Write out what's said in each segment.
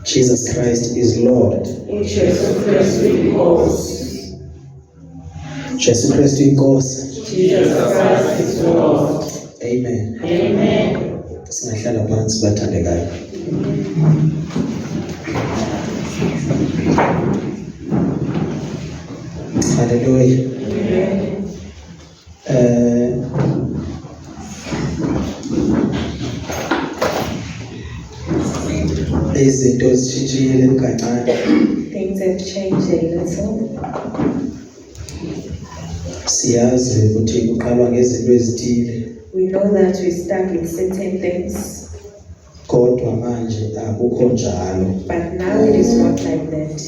Jesus Christ is Lord. uJesu Kristu inkosi. Jesu Kristu inkosi. Jesus Christ is Lord. Amen. Amen. Singahlala phansi bathandekayo. Hallelujah. Izinto zitshintshile kancane. Things have changed a little. Siyazi ukuthi kuqalwa ngezinto ezithile. We know that we start with certain things, Kodwa manje akukho njalo. but now it is not like that.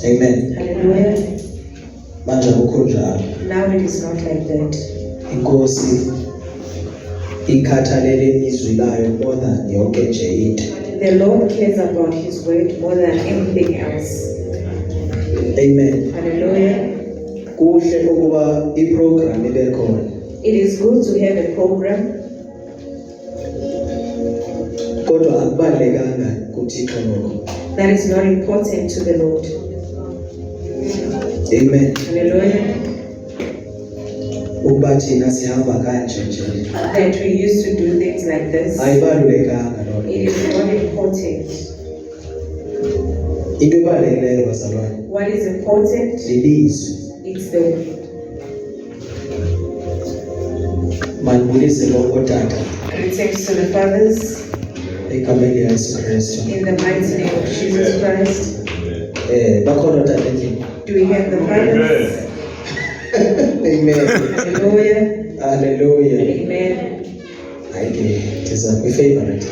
Amen. Hallelujah. Manje akukho njalo. Now it is not like that. Inkosi ikhathalele izwi layo more than yonke nje into. The Lord cares about His word more than anything else. Amen. Hallelujah. Kuhle ukuba iprogram ibe khona. It is good to have a program, Kodwa akubalekanga kuThixo lokho. that is not important to the Lord. Amen. Hallelujah. Ukuba thina sihamba kanje nje. That we used to do things like this. Ayibalulekanga lokho. It is not important. Into ebalulekileyo bazalwane. What is important? Lilizwi. It's the Mandibulise lo otata. greetings to the fathers Egameni likaYesu Kristu. in the mighty name of Jesus Christ. Bakhona otata endlini. Do we have the fathers? Amen. Hallelujah. Hallelujah. Amen. Hayi ndiza kwi-favorite.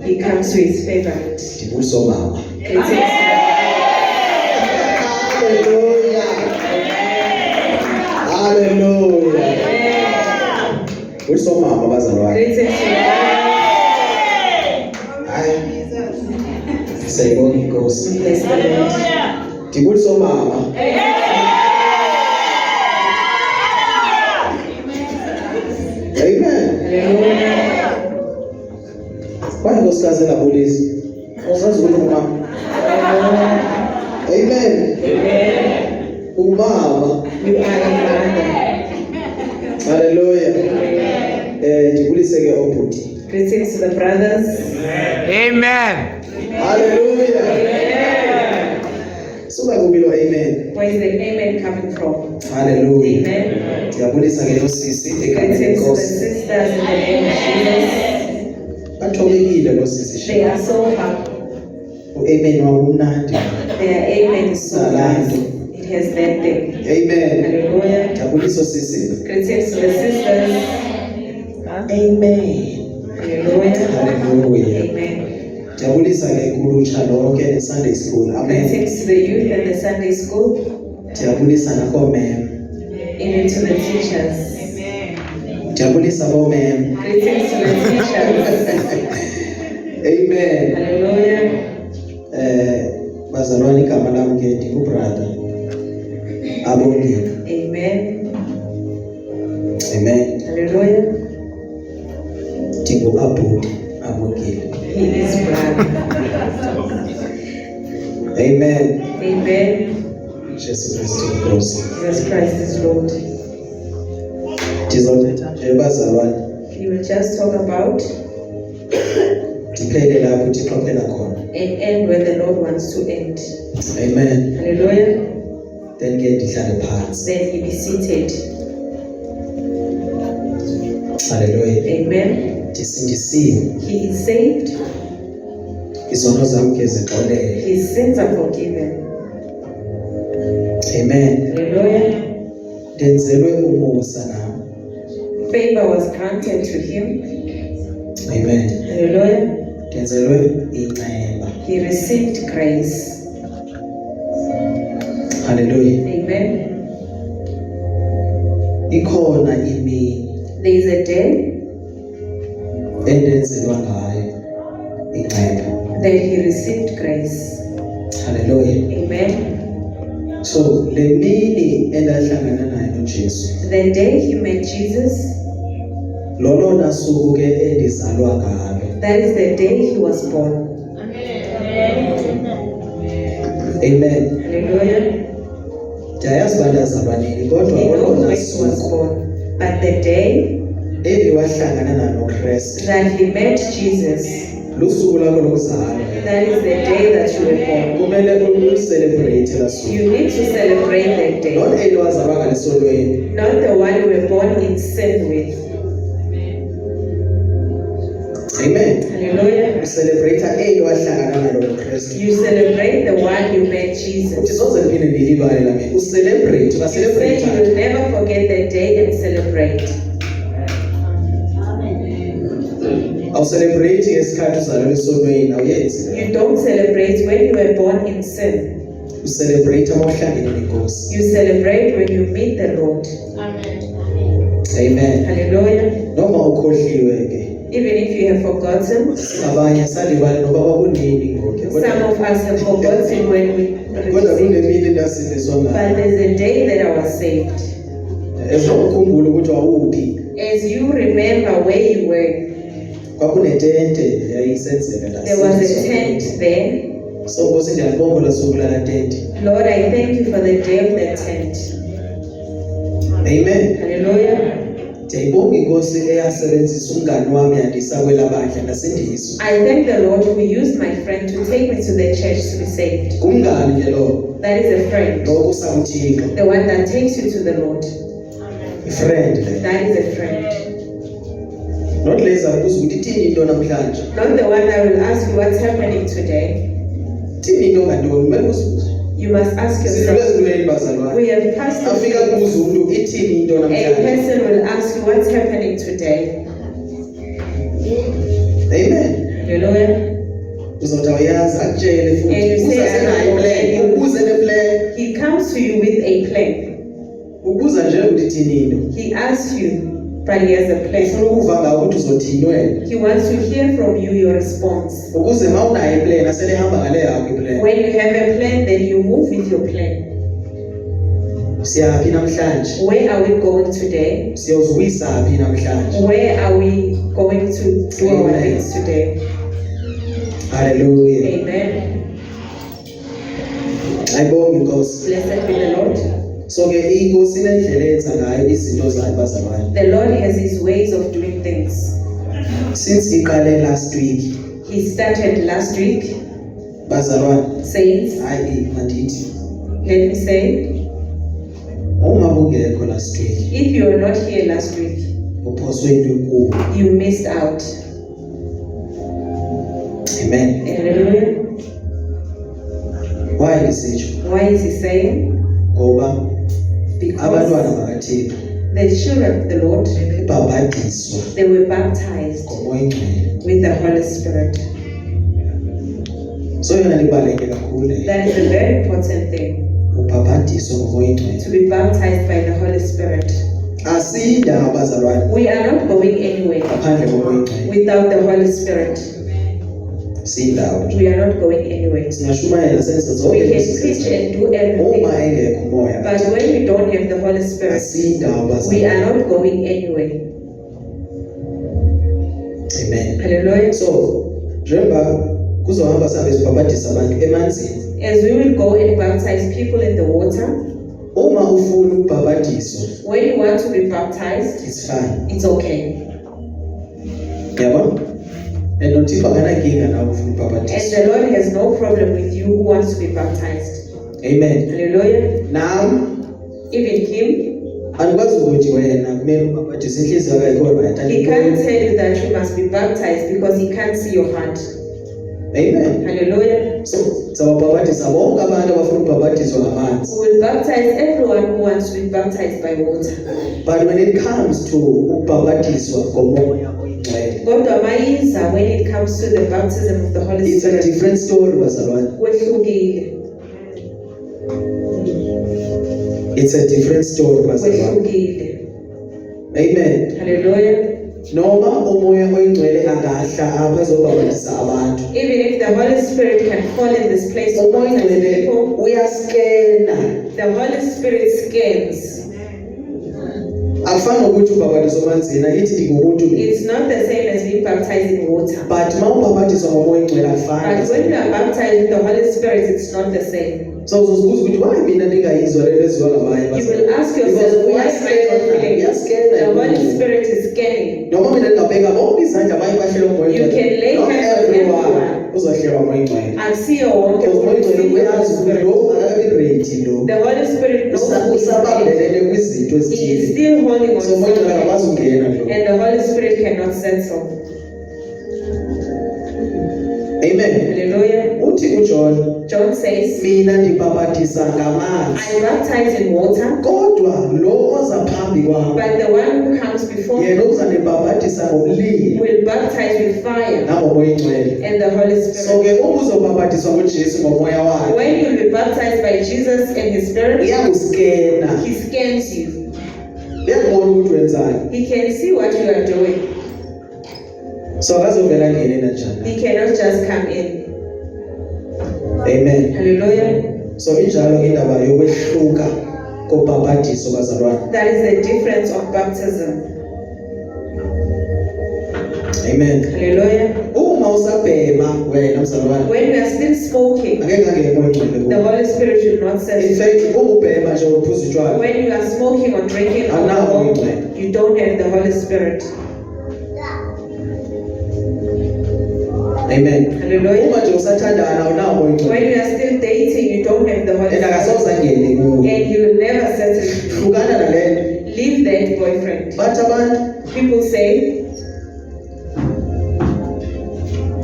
He comes to his favorite. Ndibulise omama. Greetings to the Hallelujah. Hallelujah. Bulise omama bazalwane. greetings to the Hayi. Siyayibonga inkosi. bless the Lord. Ndibulise omama. Amen. Hallelujah. Kwaye nkosikazi engabulisi. Uzazi ukuthi umama. Amen. Umama. You are a mother. Hallelujah. Ndibulise ke obhuti. Greetings to the brothers. Amen. Hallelujah. Suka kubilo amen. Where is the amen coming from? Hallelujah. Amen. Ndiyabulisa ke losisi egameni Greetings to the lenkosi. sisters in the name of Jesus. Bathobekile losisi. They are so happy. Amen wakumnandi. Their amen is so nice. It has that thing. Amen. Hallelujah. Ndiyabulisa sisi. Greetings to the sisters. Amen. Hallelujah. Hallelujah. Amen. Ndiyabulisa ke kulutsha lonke neSunday school. Amen. Greetings to the youth and the Sunday school. Ndiyabulisa nakoomem. Even to the teachers. Ndiyabulisa boomem. Greetings to the teachers. Amen. Hallelujah. Bazalwane igama lami ke ndingubrother Abongile. Amen. Amen. Hallelujah. Ndingu-Abhudi Abongile. He is brother. Amen. Amen. Jesu Kristu inkosi. Jesus Christ is Lord. Ndizothetha nje bazalwane. He will just talk about Ndiphele lapho uThixo aphela khona. and end where the Lord wants to end. Amen. Hallelujah. Then ke ndihlale phansi. Then he be seated. Hallelujah. Amen. Ndisindisiwe. He is saved. Izono zam ke zixolele. His sins are forgiven. Amen. Hallelujah. Ndenzelwe umusa nami. Favor was granted to him. Amen. Hallelujah. Ndenzelwe inxeba. He received grace. Hallelujah. Amen. Ikhona imini There is a day endenzelwa ngayo inxeba. that he received grace. Hallelujah. Amen. So le mini endahlangana naye noJesu The day he met Jesus, lolona suku ke endizalwa ngalo. That is the day he was born. Amen. Hallelujah. Ndiyayazi uba ndazalwa nini kodwa He knows olona when he was suku born. But the day endiwahlangana nalo Kristu that he met Jesus, lusuku lakho lokuzalwa. that is the day that you were born. Kumele uluselebrate la suku. You need to celebrate that day. Not eli wazalwa ngalesolweni. Not the one you were born in sin with. Amen. Hallelujah. Ucelebrate eli wahlangana nalo Kristu. You celebrate the one you met Uthi Jesus. soze ndiphinde ndilibale la mina. Ucelebrate, You say ungacelebrate. you will never forget that day and celebrate. Awucelebrate ngesikhathi uzalwa esonweni awuyenzi. You don't celebrate when you were born in sin. Ucelebrate uma uhlangene nenkosi. You celebrate when you meet the Lord. Amen. Hallelujah. Noma ukhohliwe ke. Even if you have forgotten, Abanye salibala noba bakunini ngoke. some of us have forgotten when we Kodwa received. kunemini ndasindiswa But ngayo. there's a day that I was saved. Ukukhumbula ukuthi wawuphi. As you remember where you were, Kwakunetente yayisenzeka la. there was a tent there. So Nkosi ndiyabonga la suku la tente. Lord, I thank you for the day of the tent. Amen. Hallelujah. Ndiyayibonga inkosi eyasebenzisa umngani wami yandisa kwelabandla ndasindiswa. I thank the Lord who used my friend to take me to the church to be saved. Kumngani nje lo. That is a friend. Lo kusakuthixo. The one that takes you to the Lord. Friend le. That is a friend. Not leza kuze ukuthi ithini into namhlanje. Not the one that will ask you what's happening today. Ithini into ngantoni? Kumele uzibuze. You must ask Sidlule yourself. ezintweni bazalwane. We have passed Afika through. kuze umuntu ithini into A namhlanje. person will ask you what's happening today. Amen. Hallelujah. Uzothi awuyazi akutshele And you futhi. say, Uza senayo plan. Ubuze neplan. He comes to you with a plan. Ubuza nje ukuthi ithini into. He asks you, but he has a plan. Ufuna ukuva ngawo ukuthi uzothini wena. He wants to hear from you your response. Ukuze uma unayo iplan asele hamba ngale yakho iplan. When you have a plan, then you move with your plan. Siyaphi namhlanje? Where are we going today? Siyozwisaphi namhlanje? Where are we going to do our Amen. things today? Hallelujah. Amen. Ayibonge inkosi. Blessed be the Lord. So ke inkosi inendlela eyenza ngayo izinto zayo bazalwane. The Lord has his ways of doing things. Since iqale last week He started last week, bazalwane saints, hayi mandithi let me say, uma bungekho last week if you were not here last week, uphoswe into enkulu. you missed out. Amen. Hallelujah. Why ndisitsho? Why is he saying? Ngoba Because abantwana bakaThixo the children of the Lord, bebhabhadiswa they were baptized ngomoya ingcwele. with the Holy Spirit. So yona libaluleke kakhulu le. That is a very important thing, Ubhabhadiswa ngomoya ingcwele. to be baptized by the Holy Spirit. Asinda abazalwane We are not going anywhere ngaphandle komoya ingcwele. without the Holy Spirit. Sindawo. We are not going anywhere. Singashumayela senze We zonke can izinto. preach and do Uma everything, engekho umoya but when we don't have the Holy Spirit, asindawo we bazalwane. are not going anywhere. Amen. Hallelujah. So njengoba kuzohamba sabe sibhabhadisa abantu emanzini. As we will go and baptize people in the water, Uma ufuna ukubhabhadiswa when you want to be baptized, it's fine. it's okay. Yabo? And nothipha akanankinga nawe ufuna And ukubhabhadiswa. the Lord has no problem with you who wants to be baptized. Amen. Hallelujah. Nami Even him, andikwazi ukuthi wena kumele ubhabhadise inhliziyo yakho ayikho right. he can't tell you that you must be baptized because he can't see your heart. Amen. Hallelujah. So sawabhabhadisa bonke abantu abafuna ukubhabhadiswa ngamanzi. We will baptize everyone who wants to be baptized by water. But when it comes to ukubhabhadiswa ngomoya oyingcwele, Kodwa mayiza, when it comes to the baptism of the Holy it's a Spirit, different story bazalwane. kwehlukile, It's a different story bazalwane. kwehlukile. Amen. Hallelujah. Noma umoya oyingcwele angahla apha ezobhabhadisa abantu. Even if the Holy Spirit can fall in this place to Umoya baptize oyingcwele people, uyaskena. the Holy Spirit scans. akufani ukuthi ubhabhatiswa emanzini ithi ndingumuntu It's not the same as being baptized in water. but mawubhabhatiswa ngomoya oyingcwele akufani. But when you are baptized with the Holy Spirit, it's not the same. So uzozibuza ukuthi why mina ndingayizwa lelo eziwa ngabanye You will ask yourself, why am I not feeling it? The Holy Spirit is scanning. noma mina ndingabheka bonke izandla abanye bahlelwa ngomoya You can lay Not hands on everyone everyone. uzohlelwa ngomoya oyingcwele. I see your walk. Because umoya oyingcwele uyazi ukuthi Spirit. lo akabi ready lo. The Holy Spirit knows who is ready. Usabambelele kwizinto He is ezithile. still holding on So umoya oyingcwele something. akakwazi ukungena lo. And the Holy Spirit cannot settle. Amen. Hallelujah. Uthi uJohn, John says, mina ndibhabhatisa ngamanzi. I baptize in water, Kodwa lo oza phambi kwami but the one who comes before me yena uzandibhabhatisa ngomlilo will baptize with fire nangomoya oyingcwele. and the Holy So Spirit. ke uma uzobhabhatiswa nguJesu ngomoya wakhe When you will be baptized by Jesus and His Spirit, uyakuskena, He scans you. uyakubona ukuthi wenzani. He can see what you are doing. So akazovela ngene kanjani. He cannot just come in. Amen. Hallelujah. So injalo indaba yokwehluka kobhabhatiso bazalwane. That is the difference of baptism. Amen. Hallelujah. Uma usabhema wena mzalwane When we are still smoking, angeke angene moya oyingcwele the kuwe. Holy Spirit should not In settle. fact uma ubhema nje uphuza utshwala When you are smoking or drinking Another alcohol, way. you don't have the Holy Spirit. Amen. Hallelujah. Uma nje usathandana awunawo moya oyingcwele. When you are still dating, you don't have the Holy And Spirit. akasawuzangene kuwe. And you will never settle. Hlukana nalento. Leave that boyfriend. Bathi abantu People say,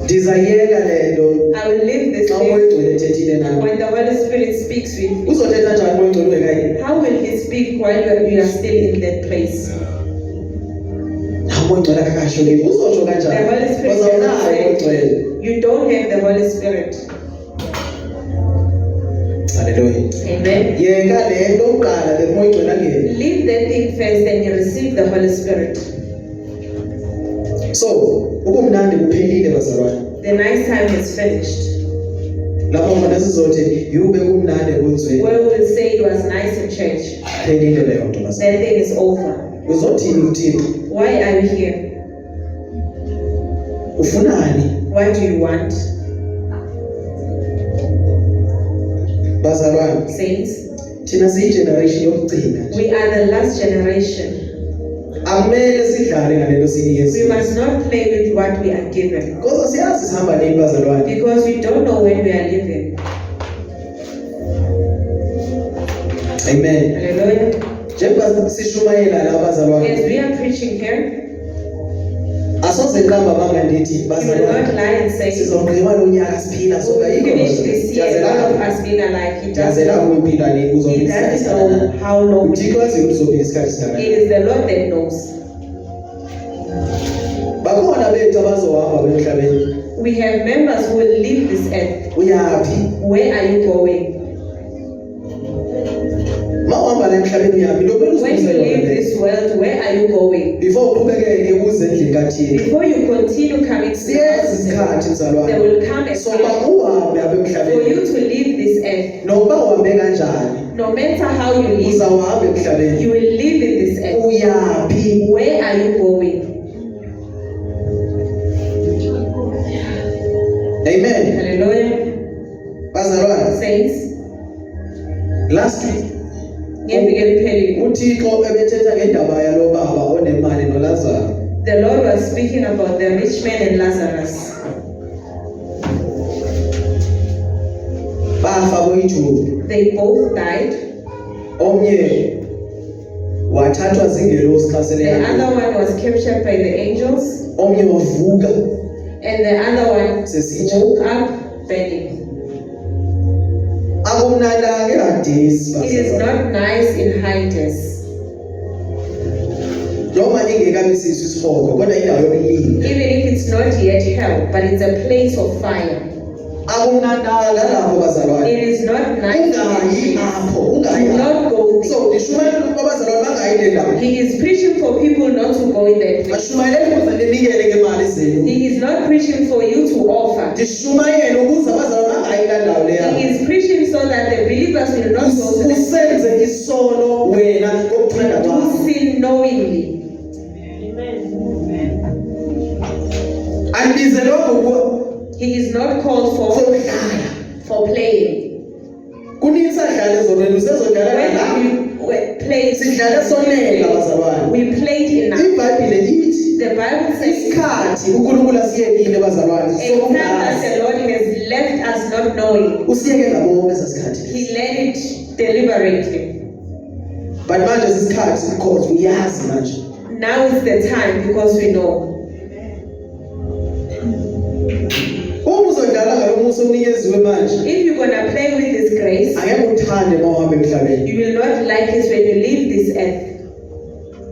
ndizayeka lento I will leave this xa thing. umoya oyingcwele ethethile nami. When the Holy Spirit speaks with you, Uzothetha njani umoya oyingcwele ungekayini? how will He speak while you are still in that place? Umoya oyingcwele akakasho kimi. Uzotsho The kanjani? Holy Spirit Because awunayo cannot umoya say, oyingcwele. you don't have the Holy Spirit. Hallelujah. Amen. Yeka lento uqala bemoya oyingcwele angene. Leave that thing first and you receive the Holy Spirit. So ubumnandi kuphelile bazalwane. The nice time is finished. Lapho khona sizothi yube kumnandi ekunzweni. Where we will say it was nice in church. Phelile leyo nto bazalwane. That thing is over. Uzothini uThixo? Why are you here? Ufunani? What do you want? Bazalwane, Saints, thina siyigeneration yokugcina. we are the last generation. Akumele sidlale ngalento We sinikezwe. must not play with what we are given. Because siyazi sihamba nini bazalwane. Because we don't know when we are living. Amen. Hallelujah. Njengoba sishumayela la bazalwane. As we are preaching here, Asoze nqamba bangandithi you will not bazalwane. lie and say, Sizogqiba lo nyaka siphila so we kayikho. finish this year, all of us being alive. He doesn't Yazela know. ukuyiphila nini He uzophila doesn't isikhathi know singakanani. how long. uThixo wazi ukuthi uzophila isikhathi singakanani. It is the Lord that knows. Bakhona bethu abazohamba emhlabeni. We have members who will leave this earth. Uyaphi? Where are you going? Mawuhamba la emhlabeni uyaphi? Lo kumele When you uzibuze leave yona. this world, where are you going? Before uqhubekeke uze endlini kaThixo. Before you continue coming to the Siyezi house, isikhathi there mzalwane. will come a So time uhambe apha for emhlabeni. you to leave this earth. Nokuba uhambe kanjani, No matter how you live, uzawuhamba emhlabeni. you will live in this earth. Uyaphi? Where are you going? Amen. Hallelujah. Bazalwane, Saints, last week ngeviki eliphelile, uThixo ebethetha ngendaba yalo baba onemali noLazarus. the Lord was speaking about the rich man and Lazarus. Bafa boyi-2. They both died. Omnye wathathwa zingelosi xa sele The yafa. other one was captured by the angels, Omnye wavuka and the other one sesitsha. woke up begging. Akumnandanga eHadesi It is bazalwane. not nice in Hades. Noma ingekabi siso isihogo kodwa indawo yokulinda. Even if it's not yet hell, but it's a place of fire. Akumnandanga lapho bazalwane. It is not nice. Ungayi apho, Do ungayi apho. not go there. So ndishumayela ukuthi abazalwane bangayi le ndawo. He is preaching for people not to go in that place. Bashumayele ukuze ninikele ngemali zenu. He is not preaching for you to offer. Ndishumayele ukuze abazalwane bangayi la ndawo leya. He is preaching so that the believers will not go to the Usenze isono wena ngokuthanda do kwakho. sin knowingly. Andizelwe He is not called for playing. kuningi sadlala ezonweni usezodlala la When we play, sidlala sonela bazalwane. we played enough. iBhayibheli lithi The Bible says, isikhathi uNkulunkulu asiyekile bazalwane a time that sokungazi the Lord has left us not knowing. usiyeke ngabo esasikhathi He led it deliberately. but manje sisikhathi because uyazi manje Now is the time because we know. uma uzodlala ngalo musa onikeziwe manje If you're going to play with this grace, angeke uthande uma uhamba emhlabeni you will not like it when you leave this earth.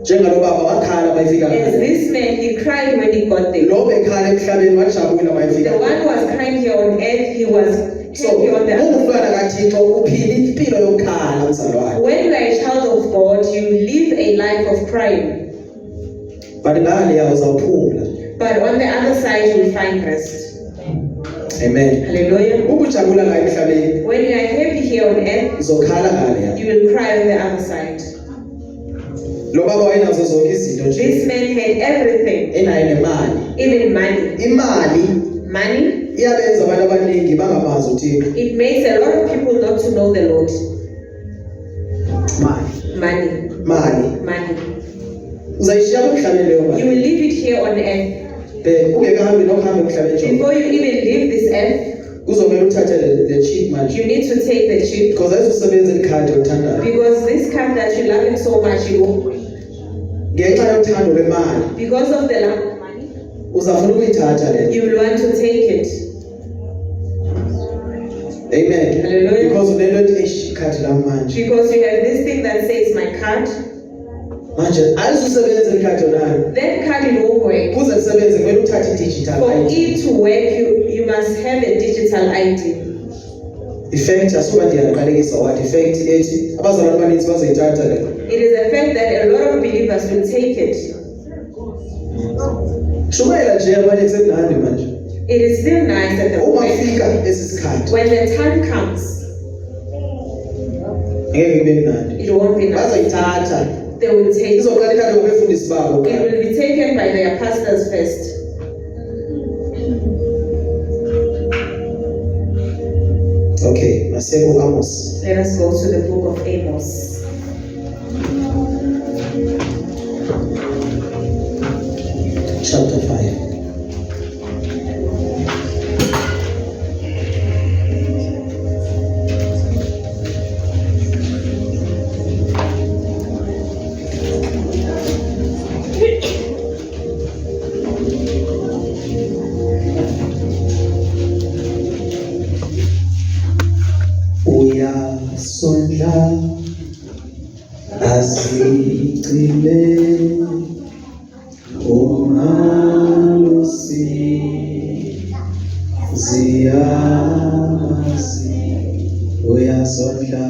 njengalo baba wakhala mayifika As this man, he cried when he got there. lo bekhala emhlabeni wajabula mayifika The one who was crying here on earth, he was so happy on the other. ungumntwana kaThixo uphila impilo yokukhala mzalwane When you are a child of God, you live a life of crying. but ngale yawo uzawuphumula But on the other side, you will find rest. amen Hallelujah. ukujabula la emhlabeni When you are happy here on earth, uzokhala ngale yawo you will cry on the other side. lo baba wayenazo zonke izinto nje This man had everything, enayo nemali even money. imali Money, iyabenza abantu abaningi bangamazi uThixo it makes a lot of people not to know the Lord. mali Money. uzayishiya emhlabeni leyo You mali will leave it here on earth. ungekahambi nokuhamba emhlabeni nje Before you even leave this earth, kuzomela uthathe the cheap manje you need to take the chip. because ayizusebenza ikhadi olithandayo Because this card that you love it so much, you won't. ngenxa yothando lwemali Because of the love of money, uzafuna ukuyithatha le you will want to take it. amen Hallelujah. because unento ethi eish ikhadi lam manje Because you have this thing that says my card. manje ayizusebenza ikhadi onayo That card it won't work. kuze kusebenze kumele uthathe i-digital For ID it to work, you must have a digital ID. effect asuka ndiyaqalekisa wathi effect ethi abazalwane abaninzi bazoyithatha le It is a fact that a lot of believers will take it. shumela nje abanye kusemnandi manje It is still nice at the uma moment. kufika esi sikhathi When the time comes, ngeke kube mnandi it won't be nice. bazoyithatha They will take it. izoqala ikhadi ngobefundisi babo It will be taken by their pastors first. okay masiye ku-Amos Let us go to the book of Amos. chapter 5 uyasondla azigcine umalusi ziyamazi uyasondla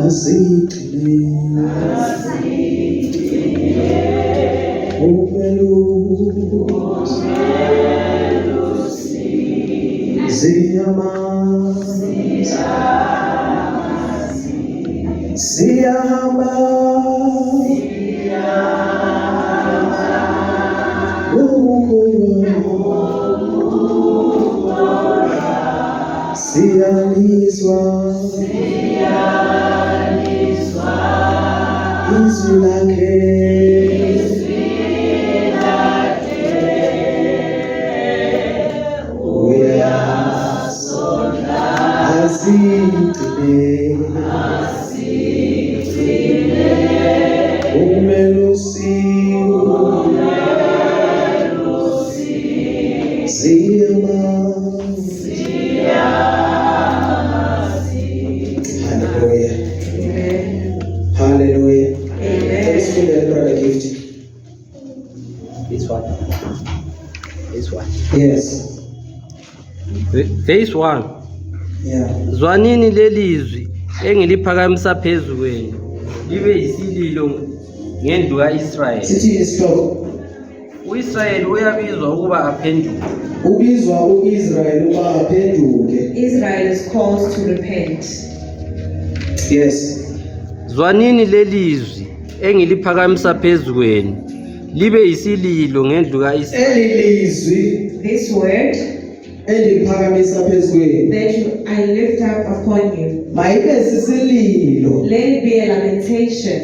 azigcine umelusi ziyamazi siyahamba siyalizwa izwi lakhe uyasondla azigcine umelusi ziyamazi hallelujah Amen. hallelujah Amen. let's do the brother gift This one. This one. yes Verse 1. yeah Zwanini lelizwi engiliphakamisa phezu kwenu libe yisililo ngendu ka-Israyeli. sithi isihloko U-Israyeli uyabizwa ukuba aphenduke. ubizwa u-Israyeli uba aphenduke Israel is called to repent. yes Zwanini lelizwi engiliphakamisa phezu kwenu libe yisililo ngendlu ka-Israyeli. Elilizwi This word endiphakamisa phezu kwenu that I lift up upon you, mayibe sisililo let it be a lamentation.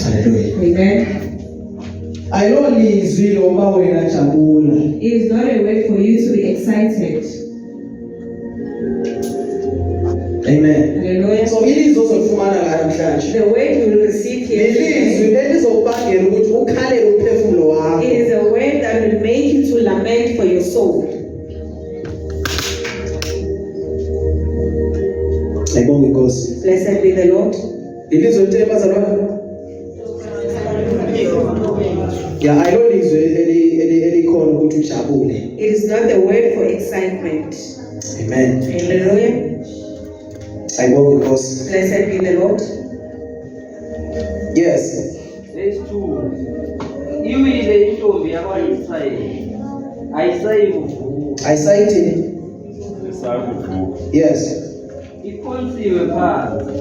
haleluya Amen. ayilolizwi loba wena jabula It is not a way for you to be excited. amen Hallelujah. so ilizwi ozolifumana la namhlanje The word you will receive here lelizwi today, elizokubangela ukuthi ukhalele umphefumulo wakho it is a word that will make you to lament for your soul. ayibonge inkosi Blessed be the Lord. ilizwi elithele bazalwane ya ayilolizwi elikhona ukuthi ujabule It is not the word for excitement. amen Hallelujah. ayibonge inkosi Blessed be the Lord. yes Verse 2. Iwile intombi yakwa-Israyeli ayisayikuvuka, ayisayithini yes ikhonsiwe phansi,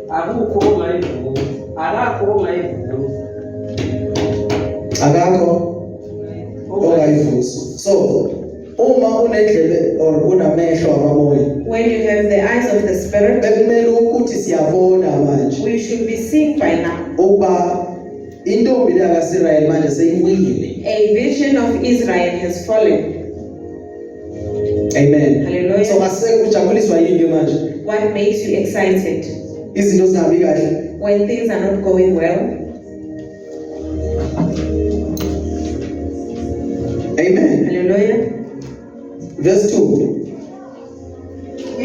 akukho ongayivusa, akakho ongayivusa. akakho ongayivusa so uma unendlebe or unamehlo amamoya When you have the eyes of the Spirit, bekumele ukuthi siyabona manje we should be seen by now. ukuba intombi leyakasirayeli manje seyiwile A vision of Israel has fallen. amen Hallelujah. so masekujabuliswa yini ke manje What makes you excited? izinto zingabi kahle When things are not going well. amen Hallelujah. verse 2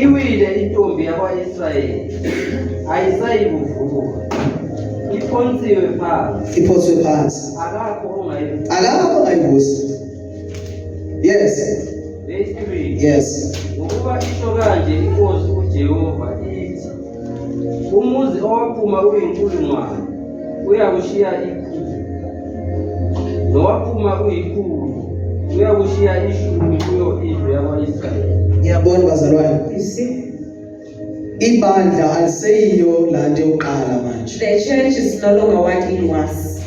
Iwile intombi yakwa-Israyeli ayisayikuvuka, ikhonsiwe phansi, iphoswe phansi akakho ongayivusa. akakho ongayivusa yes Verse 3. yes Ngokuba isho kanje inkosi uJehova ithi, umuzi owaphuma uyinkulungwane uyakushiya ikhulu, nowaphuma uyikhulu uyakushiya ishumi kuyo indlu yakwa-Israyeli. ngiyabona bazalwane You see, ibandla aliseyiyo la nto yokuqala manje the church is no longer what it was.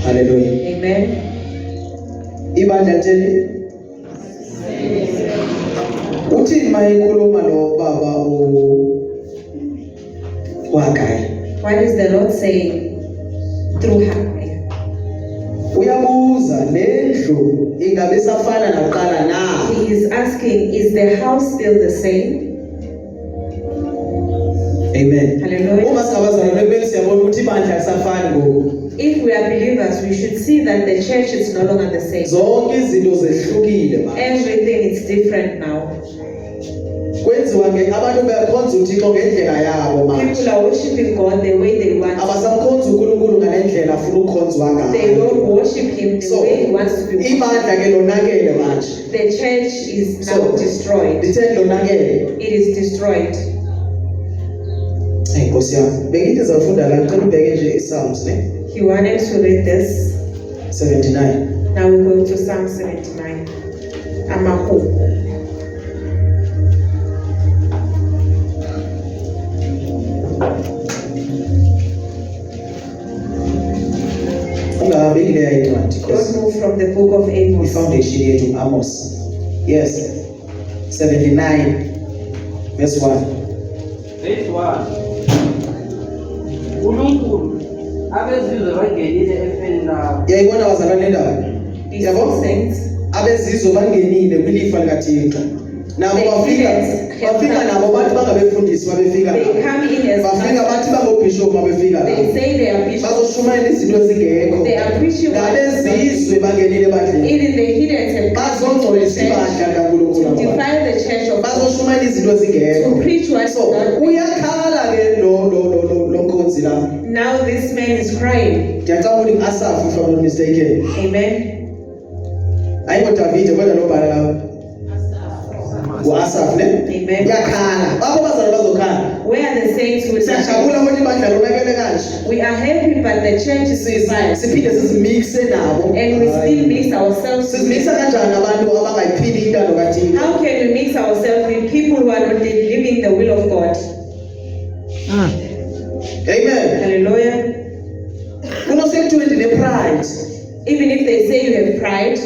haleluya Amen. ibandla litheni uthini mayikhuluma lo baba uHagayi What is the Lord saying through Haggai? uyabuza lendlu ingabe safana nakuqala na He is asking, is the house still the same? amen Hallelujah. uma singabazalwane kumele siyabona ukuthi ibandla alisafani ngoku If we are believers, we should see that the church is no longer the same. zonke izinto zehlukile manje Everything is different now. kwenziwa abantu bekhonza uThixo ngendlela yabo People manje are worshiping God the way they want. abasamkhonza uNkulunkulu ngalendlela afuna ukukhonzwa They ngayo don't worship Him the so way He wants to be. ibandla ke lonakele manje The church is now So, destroyed. lithe lonakele It is destroyed. hey Nkosi yami bengithi zafunda la ngicela ubheke nje iPsalms ne He wanted to read this. 79 Now we're going to Psalm 79. Amahu. ungahambi kuleya incwadi Don't move from the book of Amos. ifoundation yethu Amos yes 79 verse 1 Verse 1. uNkulunkulu abezizwe bangenile efeni lawo, yayibona bazalwane le ndaba These yabo saints, abezizwe bangenile kwilifa likaThixo nabo bafika nabo bathi bangabefundisi babefika they come in as bafika bathi bangobishop babefika they say they are bishops. bazoshumayela izinto ezingekho They are preaching what ngabezizwe bangenile ebandleni even the hidden have bazongcolisa ibandla likaNkulunkulu to defile the church of God, bazoshumayela izinto ezingekho to preach what so is not. uyakhala ke lo nkonzi la Now this man is crying. ngiyacabanga ukuthi ngu-Asaph if I'm not mistaken Amen. ayikho Davide kodwa lobhala lapho ngu-Asaph ne Amen. uyakhala babo bazalwane bazokhala Where are the saints who siyajabula ukuthi ibandla lonakele kanje we are happy, but the church is divided. siphinde sizimixe nabo And we still mix ourselves sizimixa together. kanjani abantu abangayiphili intando kaThixo How can we mix ourselves with people have pride,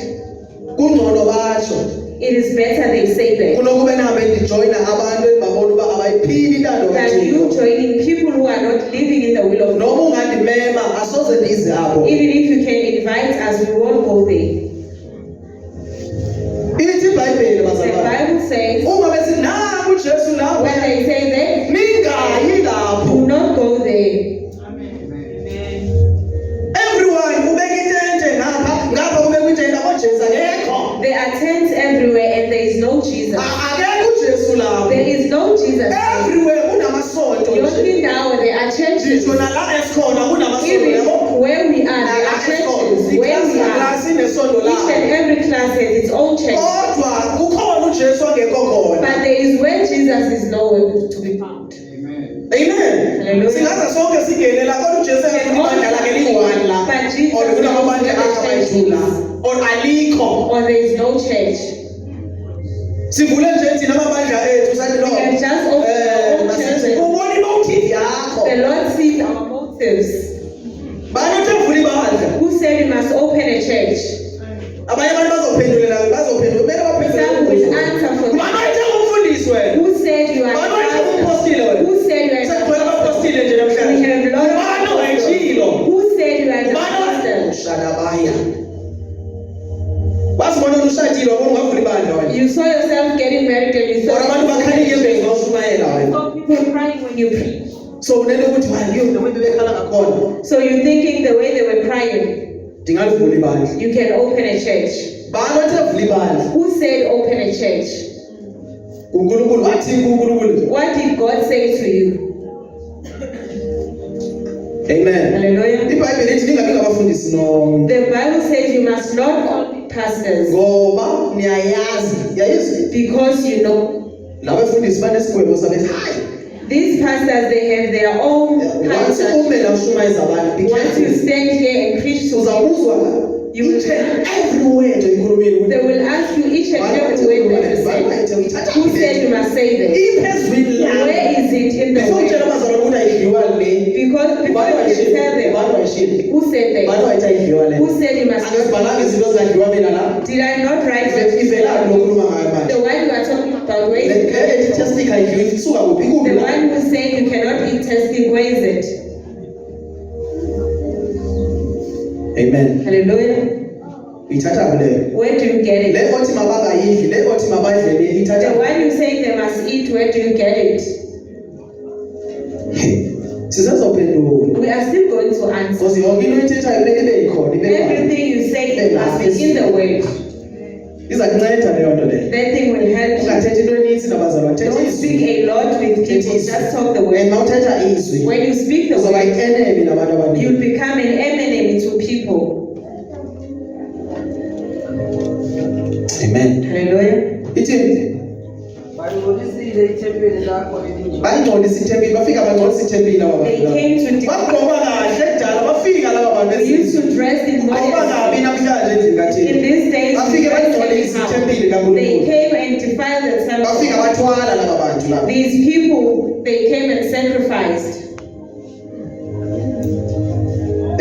kungcono batsho it is better they say that kunokube nihambe ndijoyina abantu endibabona uba abayiphili intando than you kaThixo. joining people who are not living in the will of God. Noma ungandimema asoze ndize apho. Even if you can invite us, we won't go there. Ithi iBhayibheli The bazalwane. Bible says, Uma besithi nangu uJesu lapha when they say that, ningayi do lapho. not go there. Everyone ubeka itente ngapha kubeka itente aboJesu akekho. There are tents everywhere and there is no Jesus. Akekho uJesu lapho. There is no Jesus. Everywhere kunamasonto nje. Only now there are churches. Ngisho nala esikhona kunamasonto Even yabo. where we are, there are churches. Where we are, Iklasi inesonto each layo. and every class has its own church. Kodwa kukhona uJesu angekho khona. But there is where Jesus is nowhere to be found. Amen. Hallelujah. Singaza sonke singene la kodwa uJesu And all ibandla lakhe liyi-1 la. but Jesus Or kunamabandla knows where the church abayithula. is. Or alikho. Or there is no church. Sivule nje thina amabandla ethu sathi no. We can just open our own churches. Ubona imotive yakho. The Lord sees our motives. Bani uthevula ibandla? Who said we must open a church? Abanye abantu bazophendulela kumele Some will answer for Ubani that. wayethe umfundisi wena? Who said you are Ubani a wayethe pastor? umpostile wena? Who said you are Sekugcwele a abapostile nje We namhlanje. have Lord. Ubani wayetshilo? Who said you are the Ubani pastor? Shadabaya. Wasibona ushadile wabona ungavula ibandla wena. You saw yourself getting married and you Or abantu bakhalile emveni ngawushumayela wena. saw people crying when you preach. So unene ukuthi hayi ngiyo noma bebekhala ngakhona. So you're thinking the way they were crying, Ndingalivula ibandla. you can open a church. Bani wathevula ibandla? Who said open a church? uNkulunkulu wathi uNkulunkulu. What did God say to you? Amen. Hallelujah. iBhayibheli lithi ningabi ngabafundisi nonke. The Bible says you must not all be pastors Ngoba niyayazi, yayizi because you know labafundisi banesigwebo sabethi hayi. these pastors, they have their own Once culture. ume la ushumayeza abantu Once you stand here and preach to them, uzabuzwa You will every word oyikhulumile they will ask you each and every word that you say. Who said you must say that? iphezulu Where is it in the before utshela word? abazalwane ukuthi ayidliwa le Because before you can tell them, bani wayishilo who said bani that? wayithi ayidliwa le Who said you must? angazibhalanga izinto zadliwa mina la Did I not write what you ivelaphi said? lokhuluma ngayo manje The one you are talking about, where is le it? testing ayidliwa isuka kuphi kuphi The la one who said you cannot eat testing, where is it? amen Hallelujah. ithatha kuleyo Where do you get it? le othi mabangayidli le othi mabadle le The ithatha one you say they must eat, where do you get it? sizazophendula We are still going to answer. because yonke into ethethayo kumele ibe ikhona ibe khona. Everything you say must be in the word. iza kunceda leyo nto leyo That thing will help you. ungathethi into eninzi nabazalwane thetha Don't speak izwi a lot with people, just talk the and word. mawuthetha izwi When you speak the uzoba word, yi-enemy nabantu you'll abaningi become an enemy to people. amen Hallelujah. ithi Balibongisile ithempeli lakho elinjani. bayingcolisa ithempeli bafika bangcolisa ithempeli laba They bantu came to bagqoka kahle kudala bafika laba bantu They used to dress in gqoka kabi modesty. namhlanje endlini In kathini these days, bafike we dress bangcolisa ithempeli anyhow. They kaNkulunkulu came and defiled the bafika temple. bathwala laba bantu laba These people, they came and sacrificed.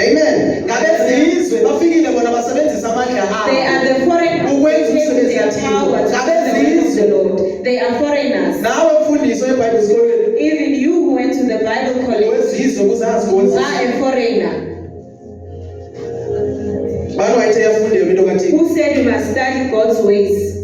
amen ngabezizwe bafikile bona basebenzisa amandla They abo are the foreigners. Ukwenza They came with umsebenzi their kaThixo. power to do the work of the Lord. They are foreigners. nawe mfundisi webhayibheli esikolweni Even you who went to the Bible college, wezizwe kuzazi you konke are a foreigner. bani wayethe yafunde yona into kaThixo Who said you must study God's ways?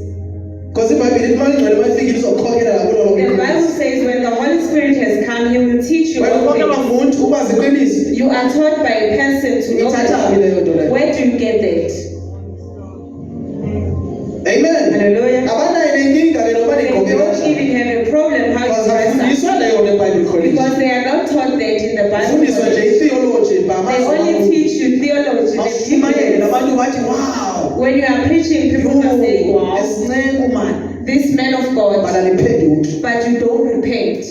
because ibhayibheli lithi malingcwele mayifikile izokukhokhela kakhulu The Bible lokho says when the Holy Spirit has come, He will teach you wena all ukhokhelwa things. ngumuntu ukwazi iqiniso You are taught by a person to know. ithathaphi leyo nto leyo Where do you get that? amen Hallelujah. abanayo nenkinga le noma They nigqoke don't kanjani even have a problem how because to dress up afundiswa leyo nebhayibheli college because they are not taught that in the Bible afundiswa nje college. itheology They only teach you theology. awushumayele and nabantu bathi wow When you are preaching, people are saying, wow, esinceku mani this man of God, bala liphenduki but you don't repent.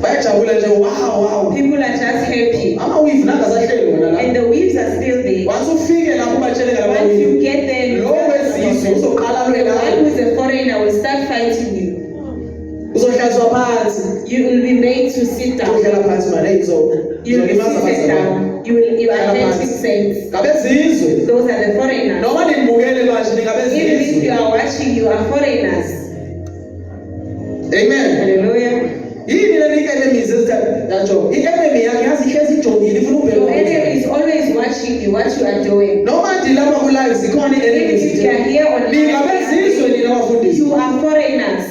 bayajabula nje wow People are just happy. amawivi nangasahleli wona la And the weaves are still there. once ufike lapho ubatshele Once ngamawivi you get there, lo wezizwe the uzoqala lwe one nawe who is a foreigner will start fighting you. uzohlazwa phansi You will be made to sit down. uzohlala phansi manje You will be uzolimaza seated abazalwane down. You are authentic saints. Ngabezizwe. Those are the foreigners. Noma nibukele manje Even if ningabezizwe. you are watching, you are foreigners. Amen. Hallelujah. Yini le enemies yacho? I-enemy yakhe yazi ihlezi ijongile ifuna Your ubheka. enemy is always watching you, what you are doing. Noma ndilapha ku-live zikhona Even i-enemies. if you are here on Ningabezizwe nina bafundisi. you are foreigners.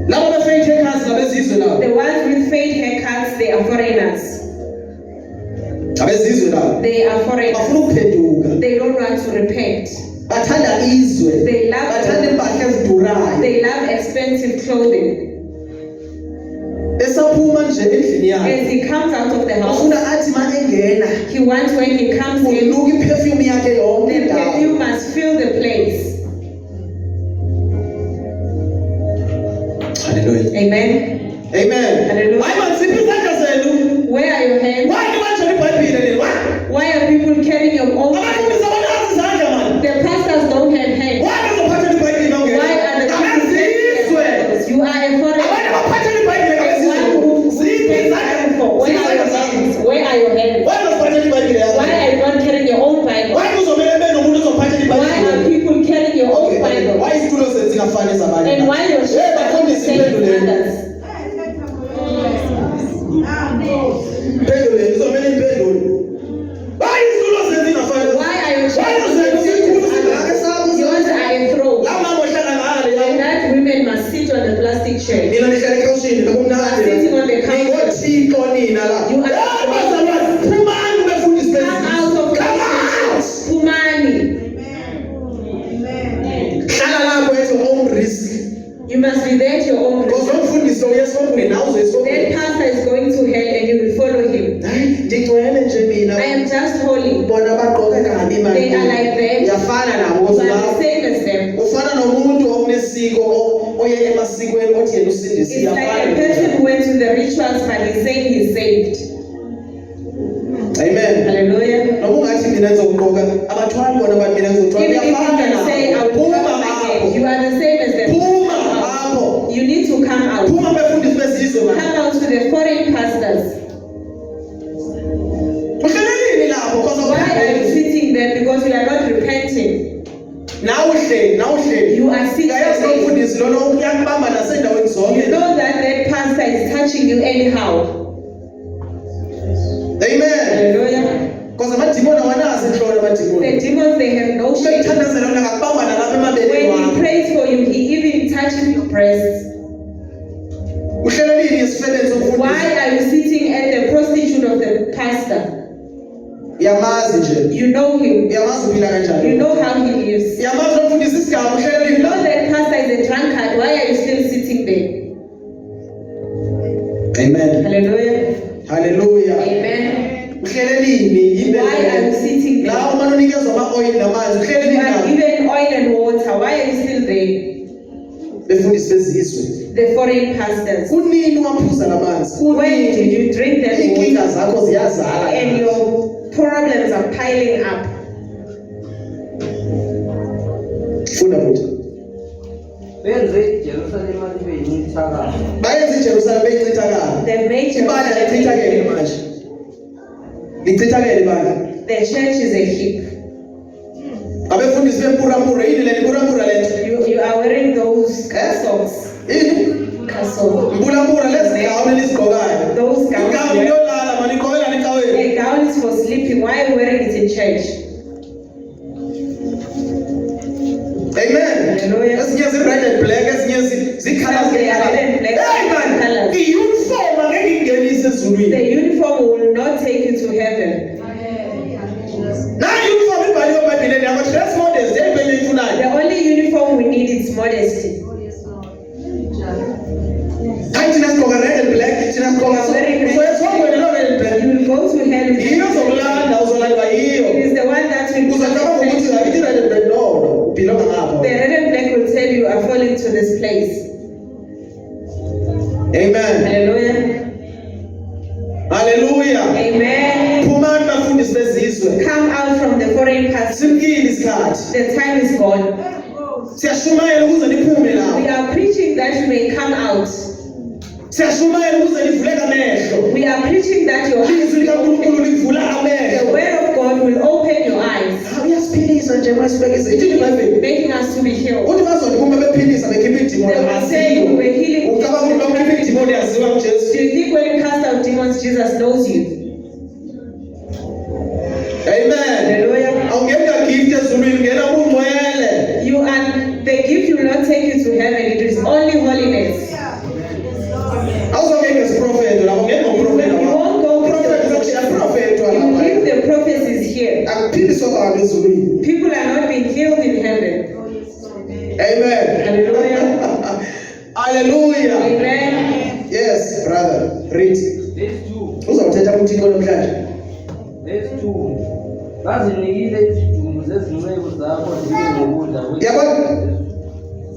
Laba be-fake hackers ngabezizwe nabo. The ones with fake haircuts, they are foreigners. Ngabezizwe nabo. They are foreigners. Bafuna ukuphenduka. They don't want to repent. Bathanda izwe. They love Bathanda impahla ezidurayo. They love expensive clothing. Esaphuma nje endlini yakhe. As he comes out of the house, Ufuna athi ma engena. he wants when he comes in, Unuka i-perfume yakhe yonke the indawo. perfume must fill the place. Hallelujah. Amen. Amen. Hallelujah. Hayi mansiphi izandla zenu. Where are your hands? Why kanjani iBhayibhile leli? Why? Why are people carrying your own Bible? Abafundisi abanazo izandla man. The pastors don't have hands. Why bazophatha iBhayibhile bangena? Why are the people carrying Ngabezizwe. their Bibles? You are a foreigner. Abantu abaphatha iBhayibhile The one ngabezizwe. who Ziphi takes izandla? Bible for. Where are your hands? Where are your hands? Why bazophatha iBhayibhile yakho? Why are you not carrying your own Bible? Why kuzomele kube nomuntu ozophatha Why are iBhayibhile? people carrying your own Okay. Bible? Why isitulo sezingafani zabanye? And why your Hey, church are not the bafundisi same as iphenduleni. others? Iphenduleni, kuzomele iphendule. Why isitulo sezingafani? Why are your Why church not the is same it as others? Yours are a throne. La mama ohlala ngale And la. that women must sit on a plastic chair. Mina nihlala ekhawushini lokumnandi. Sitting on the couch. NgoThixo nina la. You are- Hey, bazalwane, phumani befundisi Come bezizwe. out of Come the out. Pumani. Hlala lapho at your own risk. You must be there at your own risk. Because umfundisi uyesongweni nawe That uzoyesongweni. pastor is going to hell and you will follow him. Hayi, ngigcwele nje mina. I am just holy. Bona bagqoka kabi manje. They are like them. Uyafana nabo You are lapho. the same as them. Ufana nomuntu okunesiko oye emasikweni othi yena usindisi It's like a person who went to the rituals but he's saying he's saved. Amen. Hallelujah. Noma ungathi mina ngizogqoka abathwali bona bathi mina ngizogqoka Even if you uyafana can say, I nabo. will Phuma come again, lapho. you are the same as them. Phuma lapho. You need to come out. Phuma befundisi bezizwe manje. Come out to the foreign pastors. Uhlelelini lapho because of Why are you sitting there? Because you are not repenting. Nawe uhleli. You are sitting Ngayazi there. umfundisi lona uyakubamba nasendaweni You zonke. know that pastor is touching you anyhow. Amen. Hallelujah. Because amadimoni awanazi enhloko amadimoni. The demons, they have no shame. Umthandazela wona akubamba nalapha emabeleni When he wakho. prays for you, he even touches your breasts. Uhlelelini isifebeni somfundisi. Why are you sitting at the prostitute of the pastor? Uyamazi nje. You know him. Uyamazi uphila kanjani. You know how he lives. Uyamazi umfundisi isigaba You uhlelelini know lapho. that pastor is a drunkard. Why are you still sitting there? Amen. Hallelujah. Hallelujah. Amen. Uhlelelini Why are you sitting there? la uma unikezwa ama-oil namanzi You uhlelelini are lapho. given oil and water. Why are you still there? Befundisi bezizwe. The foreign pastors. Kunini waphuza lamanzi? When did Kunini? you drink that Inkinga water? zakho ziyazala. And your problems are piling up. Funda futhi. benze iJerusalema libe yincithakalo. Bayenza iJerusalem beyincithakala. The major Ibandla lichithakele manje. Lichithakele ibandla. the church is a heap. Abefundisi bempurampura yini le mpurampura lento? You are wearing those castles. Yini? Castle. Mpurampura lezi gawuni elizigqokayo. Those gowns. Igawuni liyolala mani igqokela encaweni. A gown is for sleeping. Why are you wearing it in church? Amen. Hallelujah. Ezinye zi-red and black, ezinye zi-colors They are red and black. Hey man, Colours. i-uniform angeke ingenise ezulwini. The uniform will not take you to heaven. Na uniform ibhaliwe eBhayibhelini yakho dress modest eyibhele ifunayo. The only uniform we need is modesty. Hayi thina sigqoka red and black, thina sigqoka so. Soyesongwena lo red and black. You will go to hell. Yiyo zokulanda uzolandwa yiyo. It is the one that will Uzocabanga ukuthi ngakithi red and black no, ubhilonga ngapho. The red and black will tell you are falling to this place. Amen. Hallelujah. Hallelujah. Amen. Phumani bafundisi bezizwe. Come out from the foreign pastors. Simkile isikhathi. The time is gone. Siyashumayela ukuze niphume We lapho. are preaching that you may come out. Siyashumayela ukuze livuleke amehlo. We are preaching that your Ilizwi likaNkulunkulu livula the amehlo. word of God will open your eyes, Uyasiphilisa nje masibekise. Ithi iBhayibheli. making us to be healed. Uthi bazothi uma bephilisa bekhipha idimoni They will say we were healing. ucabanga ukuthi bakhipha idimoni yaziwa nguJesu. Do you think when you cast out demons, Jesus knows you? Amen. Hallelujah. Awungena gift ezulwini ngena kungcwele. You are the gift will not take you to heaven. It is only holiness. Awuzongena ngesprofeto lapho ngeke ngoprofeto. You won't go with Prophet the uzokushiya profeto You lapha. leave the prophecies here. Akuphiliswa abantu ezulwini. People are not being healed in heaven. Amen. Hallelujah. Hallelujah. Amen. Yes, brother. Read. Verse 2. Uzawuthetha kuthini namhlanje? Verse 2. Bazinikile izidumbu zezinceku zakho zibe ngokudla Yabona?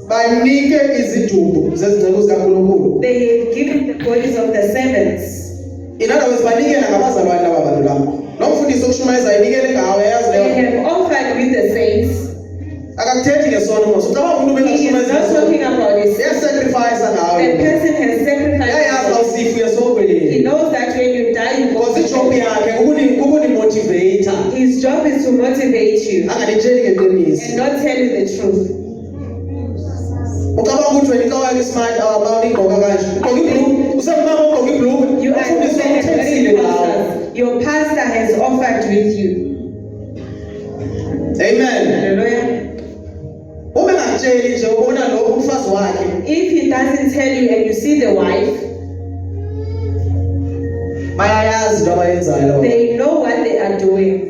Banike izidumbu zezinceku zikaNkulunkulu. They have given the bodies of the servants. In other words, banikela ngabazalwane laba bantu laba. Nomfundisi okushumayeza ayinikele ngawe yazi They leyo. have offered with the saints. Akakuthethi ngesono mos. Ucabanga umuntu He is bengashumayeza not talking about this. sacrifice The ngawe. person has Yayazi sacrificed. awusifu He yasobeleni. knows that when you die, you go. Because ijob yakhe ukuni motivator. His job is to motivate you Anganitsheli ngeqiniso. and not tell you the truth. Ucabanga ukuthi wena inkawu yakhe smart awabawuni igqoka kanje. Ugqoka ibhlue, usembaba ugqoka ibhlue. You are Umfundisi wakuthengisile ngawe. pastors. Your pastor has offered with you. Amen. Hallelujah. Ube ngakutsheli nje ubona lo umfazi wakhe. If he doesn't tell you and you see the wife, Bayayazi into abayenzayo labo. they know what they are doing.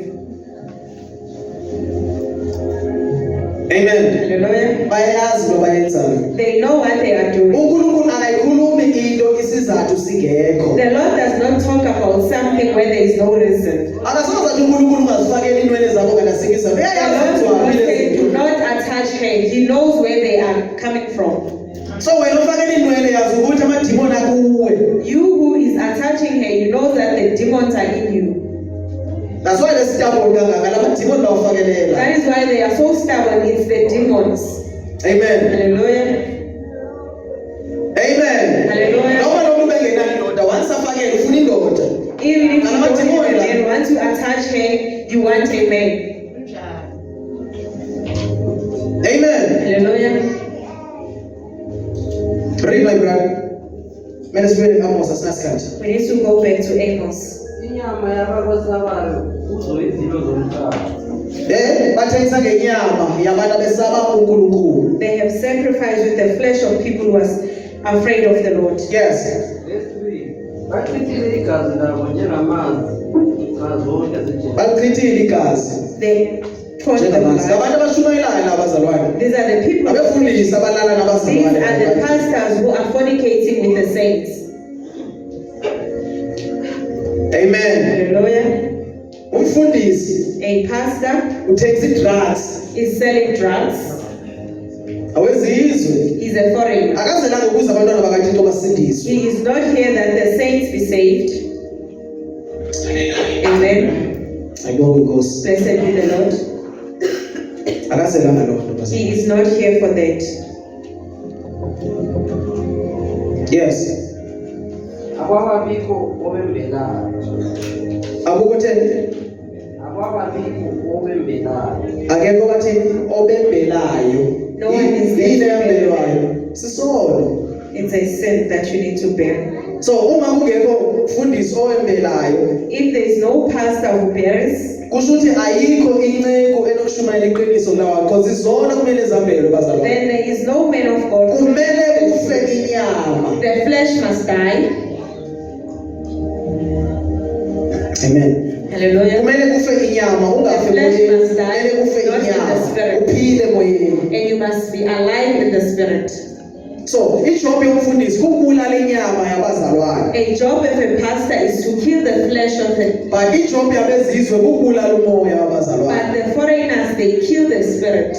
Amen. Hallelujah. Bayayazi into abayenzayo. They know what they are doing. uNkulunkulu akayikhulumi into isizathu singekho. The Lord does not talk about something where there is no reason. Akasoze athi uNkulunkulu ungazifakeli inwele zakho kangasikisa. The Uyayazi Lord ukuthi will not wahambile say, do izinto. not attach hair. He knows where they are coming from. So wena ufakela inwele yazi ukuthi amadimoni akuwe. You who is attaching hair, you know that the demons are in you. That's why the stubborn kangaka lamadimoni bawafakelela. That is why they are so stubborn. It's the demons. Amen. Hallelujah. Amen. Hallelujah. Noma lo muntu bengenani indoda once afakele ufuna indoda. Even if you Nala don't madimoni have la. hair, once you attach hair, you want a man. Amen. Hallelujah. Read my brother. Mena sibuyele Amos asinasikhathi. We need to go back to Amos. inyama yabakosabayo uzoyizilo zomhlaba. Bathengisa ngenyama yabantu abesaba uNkulunkulu. They have sacrificed with the flesh of people who was afraid of the Lord. Yes. Verse 3. Bachithile igazi labo njengamanzi ngazonke ezinjeni. Balichithile igazi. They taught the Njengamanzi. blood. Abantu abashumayelayo labazalwane. These are the people. Abefundisi abalala These are the nabazalwane. pastors who are fornicating with the saints. Amen. Hallelujah. Umfundisi A pastor uthengisa drugs. is selling drugs. Awezizwe. He's a foreigner. Akazelanga ukuze abantwana bakaThixo basindiswe. He is not here that the saints be saved. Amen. Ayibonge inkosi. Blessed be the Lord. Akazelanga lokho bazalwane. He is not here for that. Yes. Akwababikho obembelayo. Akukho theni? Akwababikho obembelayo. Akekho bathini obembelayo. No one is Yini there to eyembelwayo? Sisono. It's a sin that you need to bear. So uma kungekho mfundisi owembelayo, If there is no pastor who bears, kusho ukuthi ayikho inceku enokushumayela iqiniso lawa because izona kumele zambelwe bazalwane. then there is no man of God. Kumele kufe inyama. The flesh must die. Amen. Hallelujah. Kumele kufe inyama, ungafe The flesh moyeni. must die, Kumele kufe not in the inyama. spirit. Uphile moyeni. And you must be alive in the spirit. So, ijob yomfundisi kubulala inyama yabazalwane. A job of a pastor is to kill the flesh of it. But ijob yabezizwe kubulala umoya wabazalwane. But the foreigners, they kill the spirit.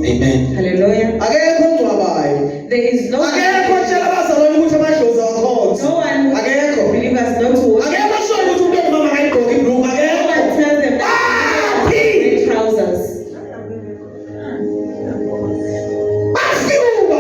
Amen. Hallelujah. Akekho ongcwabayo. There is no Akekho otshela abazalwane ukuthi amadlozi awakhonza. no one Akekho. who believers not to worship. Akekho oshoyo ukuthi umuntu ongumama akayigqoki ibhluku. No Akekho. one tells them that they wear trousers. Bafiwe.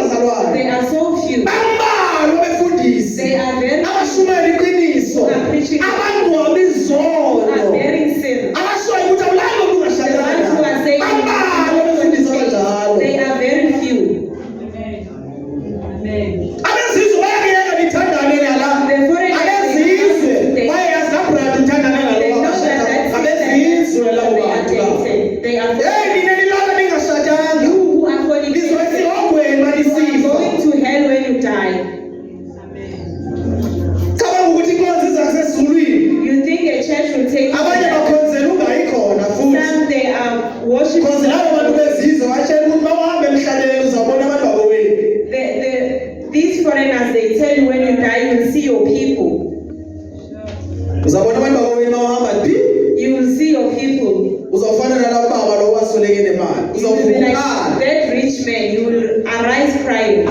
uzabona abantu bakowenu bahamba phi, You will see your people. uzawufana nalabo baba lo wasoleke nemali, You will be like uzawuvukala. that rich man. You will arise crying.